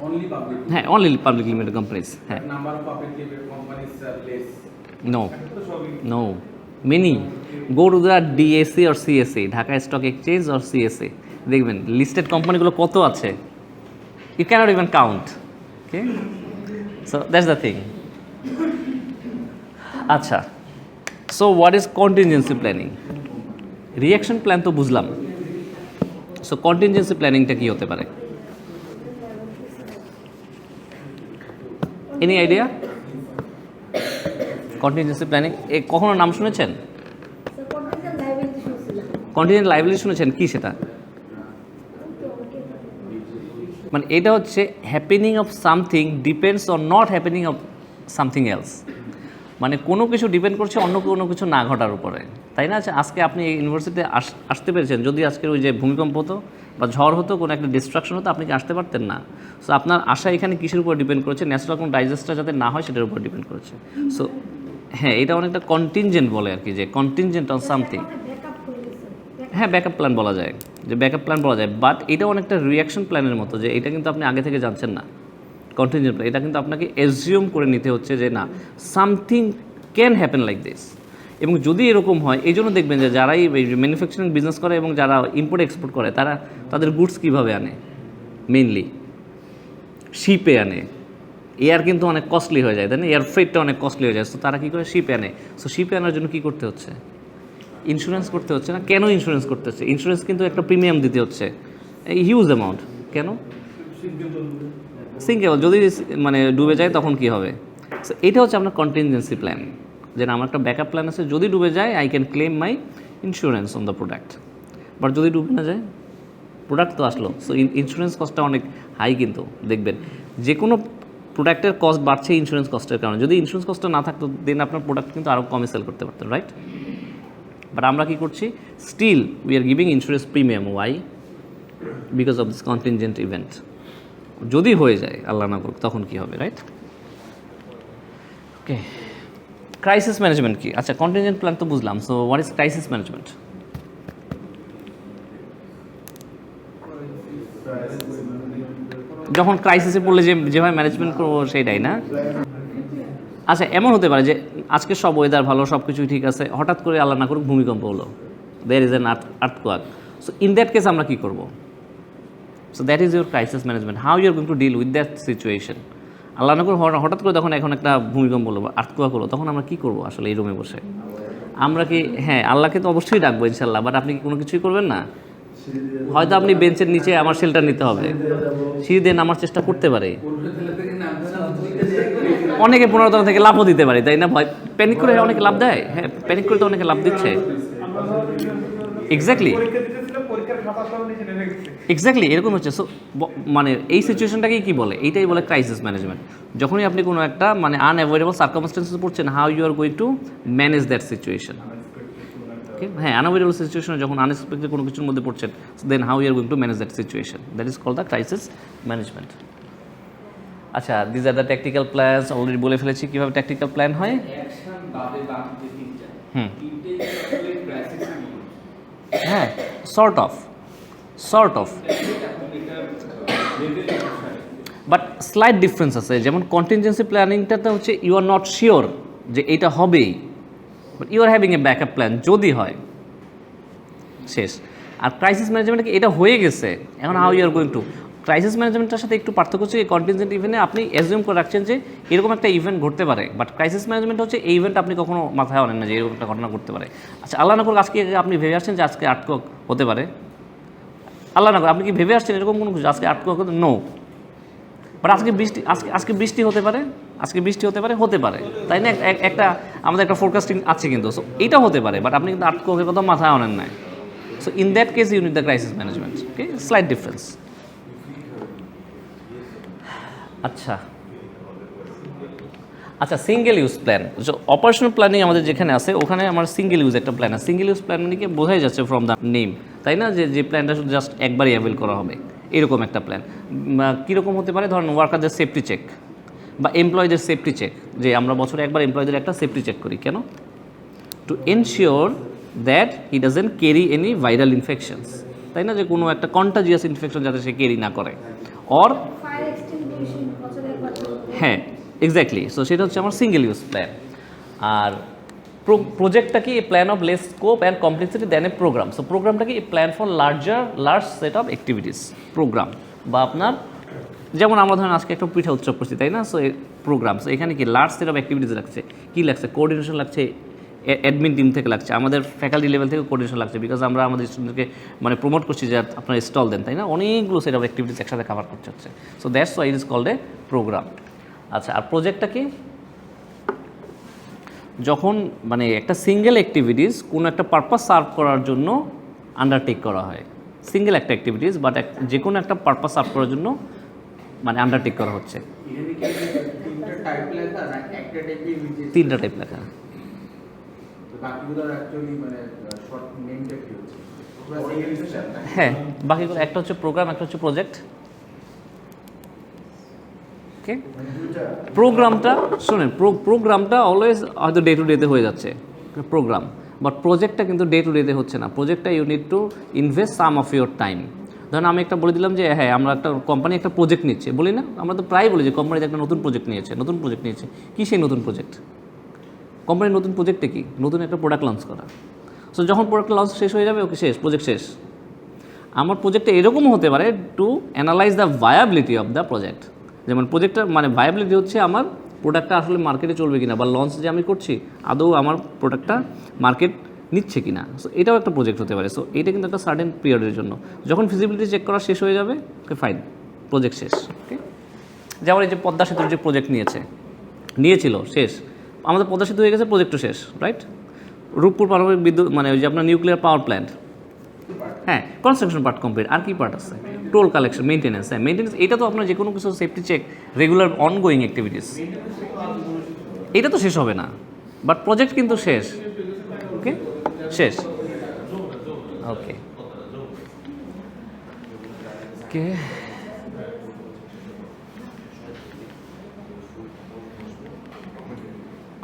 Only public. হ্যাঁ, অনলি পাবলিক লিমিটেড কোম্পানিজ। হ্যাঁ, Number of public limited companies are less. No, many. Go to the DSE or CSE, Dhaka stock exchange or CSE, দেখবেন listed কোম্পানিগুলো কত আছে, you cannot even count. Okay, so that's the thing. আচ্ছা, so what is contingency planning? Reaction plan তো বুঝলাম, so contingency প্ল্যানিংটা কি হতে পারে? Any idea? কন্টিনজেন্সি প্ল্যানিং এ কখনো নাম শুনেছেন? কন্টিনজেন্ট লাইবিলিটি শুনেছেন? কি সেটা? মানে এটা হচ্ছে happening of something depends on not happening of something else. মানে কোনো কিছু ডিপেন্ড করছে অন্য কোনো কিছু না ঘটার উপরে, তাই না? আচ্ছা, আজকে আপনি ইউনিভার্সিটিতে আসতে পেরেছেন, যদি আজকের ওই যে ভূমিকম্প হতো বা ঝড় হতো, কোনো একটা ডিস্ট্রাকশন হতো, আপনি কি আসতে পারতেন না। সো আপনার আশা এখানে কিসের উপর ডিপেন্ড করেছে? ন্যাচারাল কোনো ডাইজেস্টটা যাতে না হয় সেটার উপর ডিপেন্ড করেছে। সো হ্যাঁ, এটা অনেকটা কন্টিনজেন্ট বলে আর কি, যে কন্টিনজেন্ট অন সামথিং। হ্যাঁ, ব্যাকআপ প্ল্যান বলা যায়, যে ব্যাকআপ প্ল্যান বলা যায়, বাট এটা অনেকটা রিঅ্যাকশন প্ল্যানের মতো, যে এটা কিন্তু আপনি আগে থেকে জানছেন না। কন্টিনজেন্ট প্ল্যান, এটা কিন্তু আপনাকে এজিউম করে নিতে হচ্ছে যে না, something can happen like this. এবং যদি এরকম হয়, এই জন্য দেখবেন যে যারাই ম্যানুফ্যাকচারিং বিজনেস করে এবং যারা ইম্পোর্ট এক্সপোর্ট করে, তারা তাদের গুডস কীভাবে আনে? মেইনলি শিপে আনে। এয়ার কিন্তু অনেক কস্টলি হয়ে যায়, তাই না? এয়ার ফ্রেটটা অনেক কস্টলি হয়ে যায়, সো তারা কী করে? শিপে আনে। সো শিপে আনার জন্য কী করতে হচ্ছে? ইন্স্যুরেন্স করতে হচ্ছে না? কেন ইন্স্যুরেন্স করতে হচ্ছে? ইন্স্যুরেন্স কিন্তু একটা প্রিমিয়াম দিতে হচ্ছে, এই হিউজ অ্যামাউন্ট। কেন? সিঙ্কেবল, যদি মানে ডুবে যায় তখন কী হবে? সো এটা হচ্ছে আপনার কন্টিনজেন্সি প্ল্যান, যে আমার একটা ব্যাকআপ প্ল্যান আছে, যদি ডুবে যায় I can claim my insurance on the product. But যদি ডুবে না যায়, প্রোডাক্ট তো আসলো, সো ইন্স্যুরেন্স কস্টটা অনেক হাই। কিন্তু দেখবেন যে কোনো প্রোডাক্টের কস্ট বাড়ছে ইন্স্যুরেন্স কস্টের কারণে। যদি ইন্স্যুরেন্স কস্টটা না থাকতো, দেন আপনার প্রোডাক্ট কিন্তু আরও কমে সেল করতে পারতেন, রাইট? বাট আমরা কী করছি, still we are giving insurance premium. Why? Because of this contingent event. যদি হয়ে যায়, আল্লাহ না করুক, তখন কী হবে, রাইট? ওকে, ক্রাইসিস ম্যানেজমেন্ট কি? আচ্ছা, কন্টিনজেন্ট প্ল্যান তো বুঝলাম। So what is crisis management? যখন ক্রাইসিসে পড়লে যেভাবে ম্যানেজমেন্ট করবো সেইটাই না? আচ্ছা, এমন হতে পারে যে আজকে সব ওয়েদার ভালো, সব কিছুই ঠিক আছে, হঠাৎ করে আল্লাহ না করুক ভূমিকম্প হলো, there is an earthquake. So in that case আমরা কী করবো? So that is your crisis management, how you are going to deal with that situation. Allah না করে হঠাৎ করে তখন এখন একটা ভূমিকম্প হলো বা আর্থকোয়াক হলো, তখন আমরা কী করবো আসলে এই রুমে বসে? আমরা কি, হ্যাঁ, আল্লাহকে তো অবশ্যই ডাকবো ইনশাল্লাহ, বাট আপনি কি কোনো কিছুই করবেন না? হয়তো আপনি বেঞ্চের নিচে আমার শেল্টার নিতে হবে, সিঁড়ি দিয়ে নামার চেষ্টা করতে পারে, অনেকে 15 তলা থেকে লাভও দিতে পারে, তাই না? ভয় প্যানিক করে অনেকে লাভ দেয়, হ্যাঁ, প্যানিক করে তো অনেকে লাভ দিচ্ছে। এক্স্যাক্টলি এরকম হচ্ছে। সো মানে এই সিচুয়েশনটাকেই কী বলে? এইটাই বলে ক্রাইসিস ম্যানেজমেন্ট। যখনই আপনি কোনো একটা মানে আনঅ্যাভয়েডেবল সার্কামস্টেন্সে পড়ছেন, how you are going to manage that situation. Okay, হ্যাঁ, আনঅ্যাভয়েডেবল সিচুয়েশনে যখন আনএক্সপেক্টেড কোনো কিছুর মধ্যে পড়ছেন, then how you are going to manage that situation, that is called the crisis management. আচ্ছা, these are the tactical plans. Already বলে ফেলেছি কীভাবে ট্যাকটিক্যাল প্ল্যান হয়। হ্যাঁ, sort of but slight difference আছে। যেমন কন্টিনজেন্সি প্ল্যানিংটাতে হচ্ছে ইউ আর নট শিওর যে এইটা হবেই, but you are having a backup plan, যদি হয় শেষ। আর ক্রাইসিস ম্যানেজমেন্টে এটা হয়ে গেছে, এখন how you are going to. Crisis ম্যানেজমেন্টের সাথে একটু পার্থক্য হচ্ছে, এই কন্টিনজেন্ট ইভেন্টে আপনি অ্যাজিউম করে রাখছেন যে এরকম একটা ইভেন্ট ঘটতে পারে, বাট ক্রাইসিস ম্যানেজমেন্ট হচ্ছে এই ইভেন্ট আপনি কখনো মাথায় আনেন না যে এরকম একটা ঘটনা ঘটতে পারে। আচ্ছা, আল্লাহ না করুক আজকে আপনি ভেবে আসছেন যে আজকে আর্থকোয়াক হতে পারে, আল্লাহ না করুক আপনি কি ভেবে আসছেন এরকম কোনো কিছু আজকে আর্থকোয়াক হতে? নো। বাট আজকে বৃষ্টি হতে পারে, হতে পারে, তাই না? একটা আমাদের একটা ফোরকাস্টিং আছে কিন্তু। সো এইটা হতে পারে, বাট আপনি কিন্তু আর্থকোয়াকের কথা মাথায় আনেন না। So in that case you need the crisis management. Okay, slight difference. আচ্ছা, single use plan. Operational planning আমাদের যেখানে আছে, ওখানে আমার সিঙ্গেল ইউজ একটা প্ল্যান আছে। সিঙ্গেল ইউজ প্ল্যান মানে কি বোঝাই যাচ্ছে ফ্রম দ্য নেম, তাই না? যে প্ল্যানটা শুধু জাস্ট একবারই অ্যাভেল করা হবে, এরকম একটা প্ল্যান। কীরকম হতে পারে? ধরেন ওয়ার্কারদের সেফটি চেক বা এমপ্লয়ীদের সেফটি চেক, যে আমরা বছরে একবার এমপ্লয়ীদের একটা সেফটি চেক করি। কেন? To ensure that he doesn't carry any viral infections, তাই না? যে কোনো একটা কন্টাজিয়াস ইনফেকশন যাতে সে ক্যারি না করে। অর হ্যাঁ, এক্স্যাক্টলি। সো সেটা হচ্ছে আমার সিঙ্গেল ইউজ প্ল্যান। আর প্রজেক্টটা কি? A plan of less scope and complexity then a programme. So প্রোগ্রামটা কি? A plan for large set of activities. Programme বা আপনার যেমন আমরা ধরেন আজকে একটা পিঠা উৎসব করছি, তাই না? সো প্রোগ্রাম, সো এখানে কি লার্জ সেট অফ অ্যাক্টিভিটিস লাগছে, কী লাগছে? কোঅর্ডিনেশন লাগছে, অ্যাডমিন টিম থেকে লাগছে, আমাদের ফ্যাকাল্টি লেভেল থেকে কোঅর্ডিনেশন লাগছে, বিকজ আমরা আমাদের স্টুডেন্টকে মানে প্রমোট করছি যে আপনার স্টল দেন, তাই না? অনেকগুলো সেট অফ অ্যাক্টিভিটিস একসাথে কাভার করতে হচ্ছে। So that's why it is called a program. আচ্ছা, আর প্রজেক্টটা কি? যখন মানে একটা সিঙ্গেল অ্যাক্টিভিটিস কোনো একটা পারপাস সার্ভ করার জন্য আন্ডারটেক করা হয়। সিঙ্গেল একটা অ্যাক্টিভিটিস বাট যে কোনো একটা পারপাস সার্ভ করার জন্য মানে আন্ডারটেক করা হচ্ছে। তিনটা টাইপ লেখা। হ্যাঁ, বাকিগুলো একটা হচ্ছে প্রোগ্রাম, একটা হচ্ছে প্রজেক্ট। ওকে, প্রোগ্রামটা শুনেন, প্রোগ্রামটা অলওয়েজ হয়তো ডে টু ডেতে হয়ে যাচ্ছে প্রোগ্রাম, বাট প্রজেক্টটা কিন্তু ডে টু ডেতে হচ্ছে না। প্রজেক্টটা you need to invest some of your time. ধরুন আমি একটা বলে দিলাম যে হ্যাঁ আমরা একটা কোম্পানি একটা প্রজেক্ট নিচ্ছে, বলি না? আমরা তো প্রায় বলি যে কোম্পানিতে একটা নতুন প্রজেক্ট নিয়েছে। কী সেই নতুন প্রজেক্ট? কোম্পানির নতুন প্রজেক্টে কি? নতুন একটা প্রোডাক্ট লঞ্চ করা। সো যখন প্রোডাক্ট লঞ্চ শেষ হয়ে যাবে, ওকে শেষ, প্রজেক্ট শেষ। আমার প্রজেক্টটা এরকমও হতে পারে to analyse the viability of the project. যেমন প্রজেক্টটা মানে ভায়াবিলিটি হচ্ছে আমার প্রোডাক্টটা আসলে মার্কেটে চলবে কিনা, বা লঞ্চ যে আমি করছি আদৌ আমার প্রোডাক্টটা মার্কেট নিচ্ছে কিনা। সো এটাও একটা প্রজেক্ট হতে পারে। সো এটা কিন্তু একটা সার্টেন পিরিয়ডের জন্য। যখন ফিজিবিলিটি চেক করা শেষ হয়ে যাবে, ওকে ফাইন, প্রজেক্ট শেষ। ওকে, যেমন এই যে পদ্মা সেতুর যে প্রজেক্ট নিয়েছিল শেষ, আমাদের পদ্মা সেতু হয়ে গেছে, প্রজেক্টও শেষ, রাইট? রূপপুর পারমাণবিক বিদ্যুৎ মানে ওই যে আপনার নিউক্লিয়ার পাওয়ার প্ল্যান্ট, হ্যাঁ, কনস্ট্রাকশন পার্ট কমপ্লিট। আর কি পার্ট আছে? Toll collection, maintenance. হ্যাঁ, মেনটেন্যান্স এটা তো আপনার যে কোনো কিছু safety check, regular ongoing activities, এটা তো শেষ হবে না, বাট প্রজেক্ট কিন্তু শেষ। ওকে, শেষ। ওকে ওকে,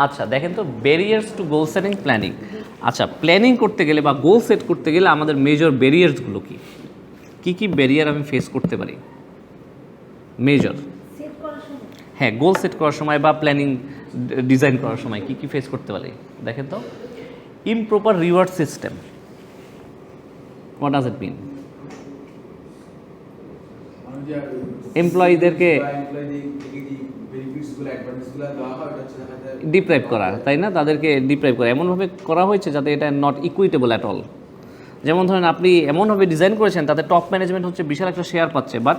আচ্ছা দেখেন তো ব্যারিয়ার্স টু গোল সেটিং প্ল্যানিং। আচ্ছা প্ল্যানিং করতে গেলে বা গোল সেট করতে গেলে আমাদের মেজর ব্যারিয়ার্সগুলো কী কী ব্যারিয়ার আমি ফেস করতে পারি মেজর? সেভ করার সময় হ্যাঁ, গোল সেট করার সময় বা প্ল্যানিং ডিজাইন করার সময় কী কী ফেস করতে পারি দেখেন তো। Improper reward system, what does it mean? এমপ্লয়ীদেরকে ডিপ্রাইভ করা, তাই না? তাদেরকে ডিপ্রাইভ করা এমনভাবে করা হয়েছে যাতে এটা নট ইকুইটেবল অ্যাট অল। যেমন ধরেন আপনি এমনভাবে ডিজাইন করেছেন তাতে টপ ম্যানেজমেন্ট হচ্ছে বিশাল একটা শেয়ার পাচ্ছে, বাট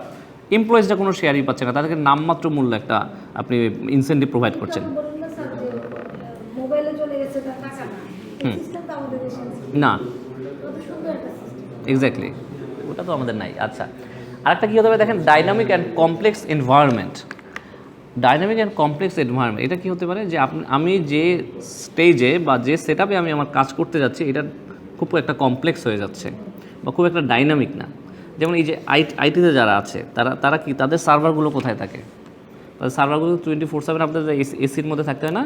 এমপ্লয়িজরা কোনো শেয়ারই পাচ্ছে না, তাদেরকে নামমাত্র মূল্য একটা আপনি ইনসেন্টিভ প্রোভাইড করছেন। বলুন না স্যার যে মোবাইলে চলে গেছে তার টাকা না, এই সিস্টেম তো আমাদের দেশে আছে। না, কত সুন্দর একটা সিস্টেম। এক্স্যাক্টলি, ওটা তো আমাদের নাই। আচ্ছা আরেকটা কী হতে হবে দেখেন, dynamic and complex environment. Dynamic and complex environment এটা কী হতে পারে যে আমি যে স্টেজে বা যে সেট আপে আমি আমার কাজ করতে যাচ্ছি এটা খুব একটা কমপ্লেক্স হয়ে যাচ্ছে বা খুব একটা ডাইনামিক না। যেমন এই যে আইটিতে যারা আছে তারা কি তাদের সার্ভারগুলো কোথায় থাকে? তাদের সার্ভারগুলো 24/7 আপনাদের এসির মধ্যে থাকতে হয় না?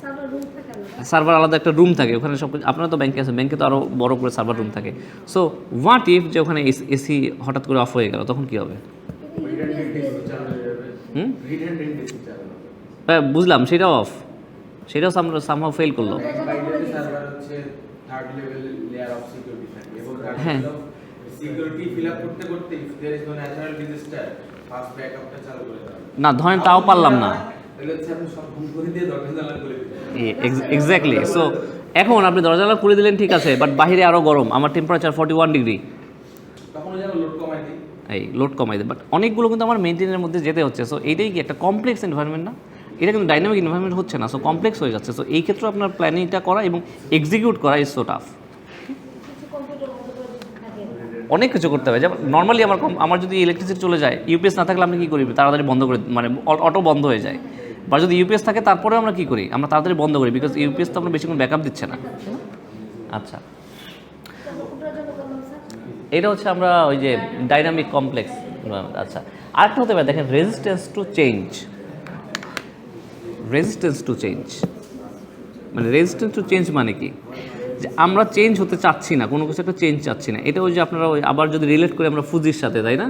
সার্ভার রুম থাকে না, সার্ভার আলাদা একটা রুম থাকে ওখানে সব কিছু। আপনারা তো ব্যাংকে আছেন, ব্যাংকে তো আরও বড় করে সার্ভার রুম থাকে। সো হোয়াট ইফ যে ওখানে এসি হঠাৎ করে অফ হয়ে গেল, তখন কী হবে? হ্যাঁ বুঝলাম, সেটাও অফ, সেটাও সামহাও ফেল করলো। হ্যাঁ সিকিউরিটি ফিল আপ করতে করতে if there is no natural disaster first ব্যাকআপটা চালু করে দাও না, ধরেন তাও পারলাম না। তাহলে হচ্ছে আপনি সব বন্ধ করে দিয়ে দরজা জানালা খুলে দিবেন। এক্স্যাক্টলি। সো এখন আপনি দরজা জানালা খুলে দিলেন, ঠিক আছে, বাট বাইরে আরও গরম, আমার টেম্পারেচার 41 ডিগ্রি, তখন যেন লোড কমাই দিই। এই লোড কমাই দেয়, বাট অনেকগুলো কিন্তু আমার মেনটেনের মধ্যে যেতে হচ্ছে। সো এইটাই কি একটা কমপ্লেক্স এনভায়রনমেন্ট না? এটা কিন্তু ডাইনামিক এনভায়রনমেন্ট হচ্ছে না, সো কমপ্লেক্স হয়ে যাচ্ছে। সো এই ক্ষেত্রে আপনার প্ল্যানিংটা করা এবং এক্সিকিউট করা ইজ সো টাফ। কিছু কম্পিউটার বন্ধ করে দিতে থাকে। অনেক কিছু করতে হবে। যেমন নর্মালি আমার যদি ইলেকট্রিসিটি চলে যায়, ইউপিএস না থাকলে আপনি কী করি? তাড়াতাড়ি বন্ধ করে, মানে অটো বন্ধ হয়ে যায়। বা যদি ইউপিএস থাকে তারপরেও আমরা কী করি? আমরা তাড়াতাড়ি বন্ধ করি, বিকজ ইউপিএস তো আমরা বেশিক্ষণ ব্যাকআপ দিচ্ছে না। আচ্ছা কম্পিউটারের জন্য করলাম স্যার। এটা হচ্ছে আমরা ওই যে ডাইনামিক কমপ্লেক্স। আচ্ছা আরেকটা হতে পারে দেখেন, resistance to change. Resistance to change মানে রেজিস্ট্যান্স টু চেঞ্জ মানে কি? যে আমরা চেঞ্জ হতে চাচ্ছি না, কোনো কিছু একটা চেঞ্জ চাচ্ছি না। এটা ওই যে আপনারা ওই আবার যদি রিলেট করি আমরা ফুজির সাথে, তাই না?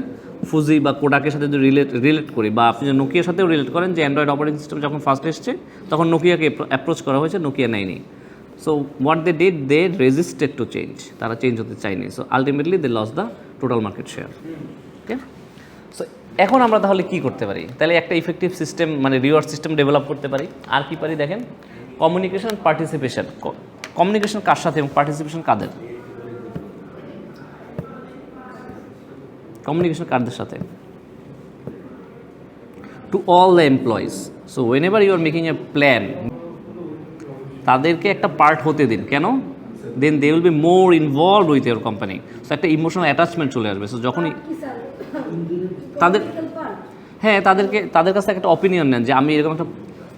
ফুজি বা কোডাকের সাথে যদি রিলেট করি, বা আপনি যে নোকিয়ার সাথেও রিলেট করেন, যে অ্যান্ড্রয়েড অপারেটিং সিস্টেম যখন ফার্স্ট এসছে তখন নোকিয়াকে অ্যাপ্রোচ করা হয়েছে, নোকিয়া নেয়নি। So what they did, they resisted to change, তারা চেঞ্জ হতে চায়নি। So ultimately they loss the total market share. Okay, so এখন আমরা তাহলে কি করতে পারি? তাহলে একটা ইফেক্টিভ সিস্টেম মানে রিওয়ার্ড সিস্টেম ডেভেলপ করতে পারি। আর কি পারি দেখেন, কমিউনিকেশন, পার্টিসিপেশন। কমিউনিকেশন কার সাথে এবং পার্টিসিপেশন কাদের? কমিউনিকেশন কাদের সাথে? To all the employees. So whenever you are making a plan, তাদেরকে একটা পার্ট হতে দিন। কেন? Then they will be more involve with your company. So একটা ইমোশনাল অ্যাটাচমেন্ট চলে আসবে। সো যখনই কি স্যার তাদের, পলিটিক্যাল পার্ট হ্যাঁ তাদের কাছে একটা অপিনিয়ন নেন যে আমি এরকম একটা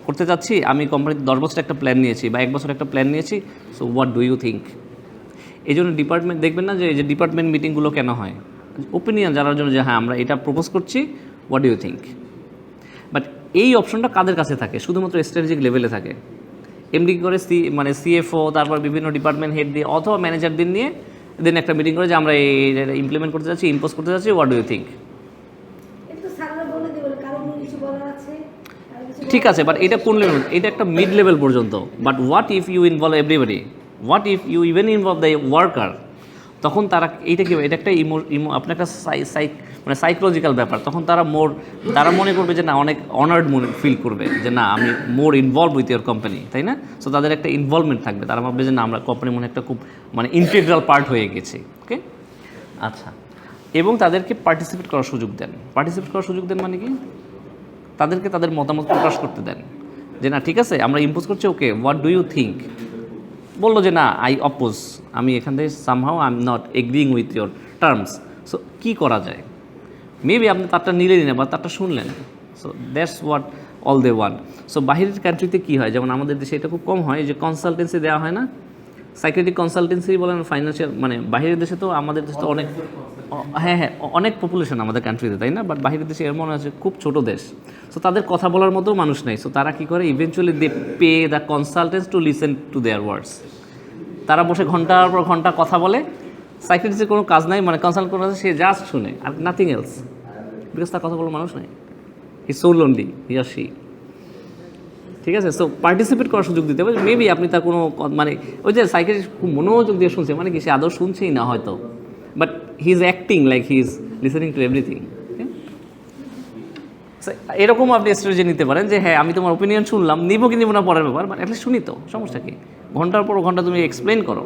করতে চাচ্ছি, আমি কোম্পানিতে 10 বছর একটা প্ল্যান নিয়েছি বা 1 বছর একটা প্ল্যান নিয়েছি। So what do you think? এই জন্য ডিপার্টমেন্ট দেখবেন না যে এই যে ডিপার্টমেন্ট মিটিংগুলো কেন হয়? ওপিনিয়ন জানার জন্য, যে হ্যাঁ আমরা এটা প্রপোজ করছি, what do you think? But এই অপশনটা কাদের কাছে থাকে? শুধুমাত্র স্ট্র্যাটেজিক লেভেলে থাকে। এমডি করে মানে সিএফও, তারপর বিভিন্ন ডিপার্টমেন্ট হেড দিয়ে অথবা ম্যানেজারদের নিয়ে দেন একটা মিটিং করে যে আমরা এই ইমপ্লিমেন্ট করতে যাচ্ছি, ইম্পোজ করতে যাচ্ছি, হোয়াট ডু ইউ থিঙ্ক? একটু স্যাররা বলে দেবেন কারো কিছু বলার আছে, আর কিছু ঠিক আছে, বাট এটা কোন লেভেল? এটা একটা মিড লেভেল পর্যন্ত। But what if you involve everybody? What if you even involve the worker? তখন তারা এইটা কি, এটা একটা আপনার একটা মানে সাইকোলজিক্যাল ব্যাপার। তখন তারা মনে করবে যে না, অনেক অনার্ড মনে ফিল করবে যে না আমি মোর ইনভলভ উইথ ইউর কোম্পানি, তাই না? সো তাদের একটা ইনভলভমেন্ট থাকবে, তারা ভাববে যে না আমরা কোম্পানি মনে একটা খুব মানে ইন্টিগ্রাল পার্ট হয়ে গেছে। ওকে, আচ্ছা। এবং তাদেরকে পার্টিসিপেট করার সুযোগ দেন। পার্টিসিপেট করার সুযোগ দেন মানে কি? তাদেরকে তাদের মতামত প্রকাশ করতে দেন যে না ঠিক আছে আমরা ইম্পোজ করছি, okay what do you think? বললো যে না আই অপোজ, আমি এখান থেকে somehow I am not agreeing with your terms. So কী করা যায়? মেবি আপনি তারটা নিলেন না বা তারটা শুনলেন। So that's what all they want. So বাহিরের কান্ট্রিতে কী হয়, যেমন আমাদের দেশে এটা খুব কম হয়, যে কনসালটেন্সি দেওয়া হয় না, সাইকিয়াট্রিক কনসালটেন্সি বলেন, ফাইন্যান্সিয়াল, মানে বাইরের দেশে তো, আমাদের দেশে তো অনেক, হ্যাঁ হ্যাঁ অনেক পপুলেশন আমাদের কান্ট্রিতে, তাই না? বাট বাইরের দেশে এর মনে আছে খুব ছোট দেশ, সো তাদের কথা বলার মতো মানুষ নাই। সো তারা কী করে, eventually they pay the consultants to listen to their words. তারা বসে ঘন্টার পর ঘন্টা কথা বলে, সাইকিয়াট্রিস্টের কোনো কাজ নাই, মানে কনসাল্ট করে সে জাস্ট শুনে, আর নাথিং এলস, বিকজ তার কথা বলার মানুষ নাই। হি সো লোনলি, হি আর শি। ঠিক আছে, সো পার্টিসিপেট করার সুযোগ দিতে হবে। মেবি আপনি তার কোনো মানে ওই যে সাইকিয়াট্রিস্ট খুব মনোযোগ দিয়ে শুনছে, মানে কি সে আদৌ শুনছেই না হয়তো, but he is acting like he is listening to everything. এরকম আপনি স্ট্র্যাটেজি নিতে পারেন যে হ্যাঁ আমি তোমার ওপিনিয়ন শুনলাম, নিব কি নিব না পরের ব্যাপার, বাট অ্যাটলিস্ট শুনি তো, সমস্যা কি? ঘন্টার পর ঘন্টা তুমি এক্সপ্লেন করো।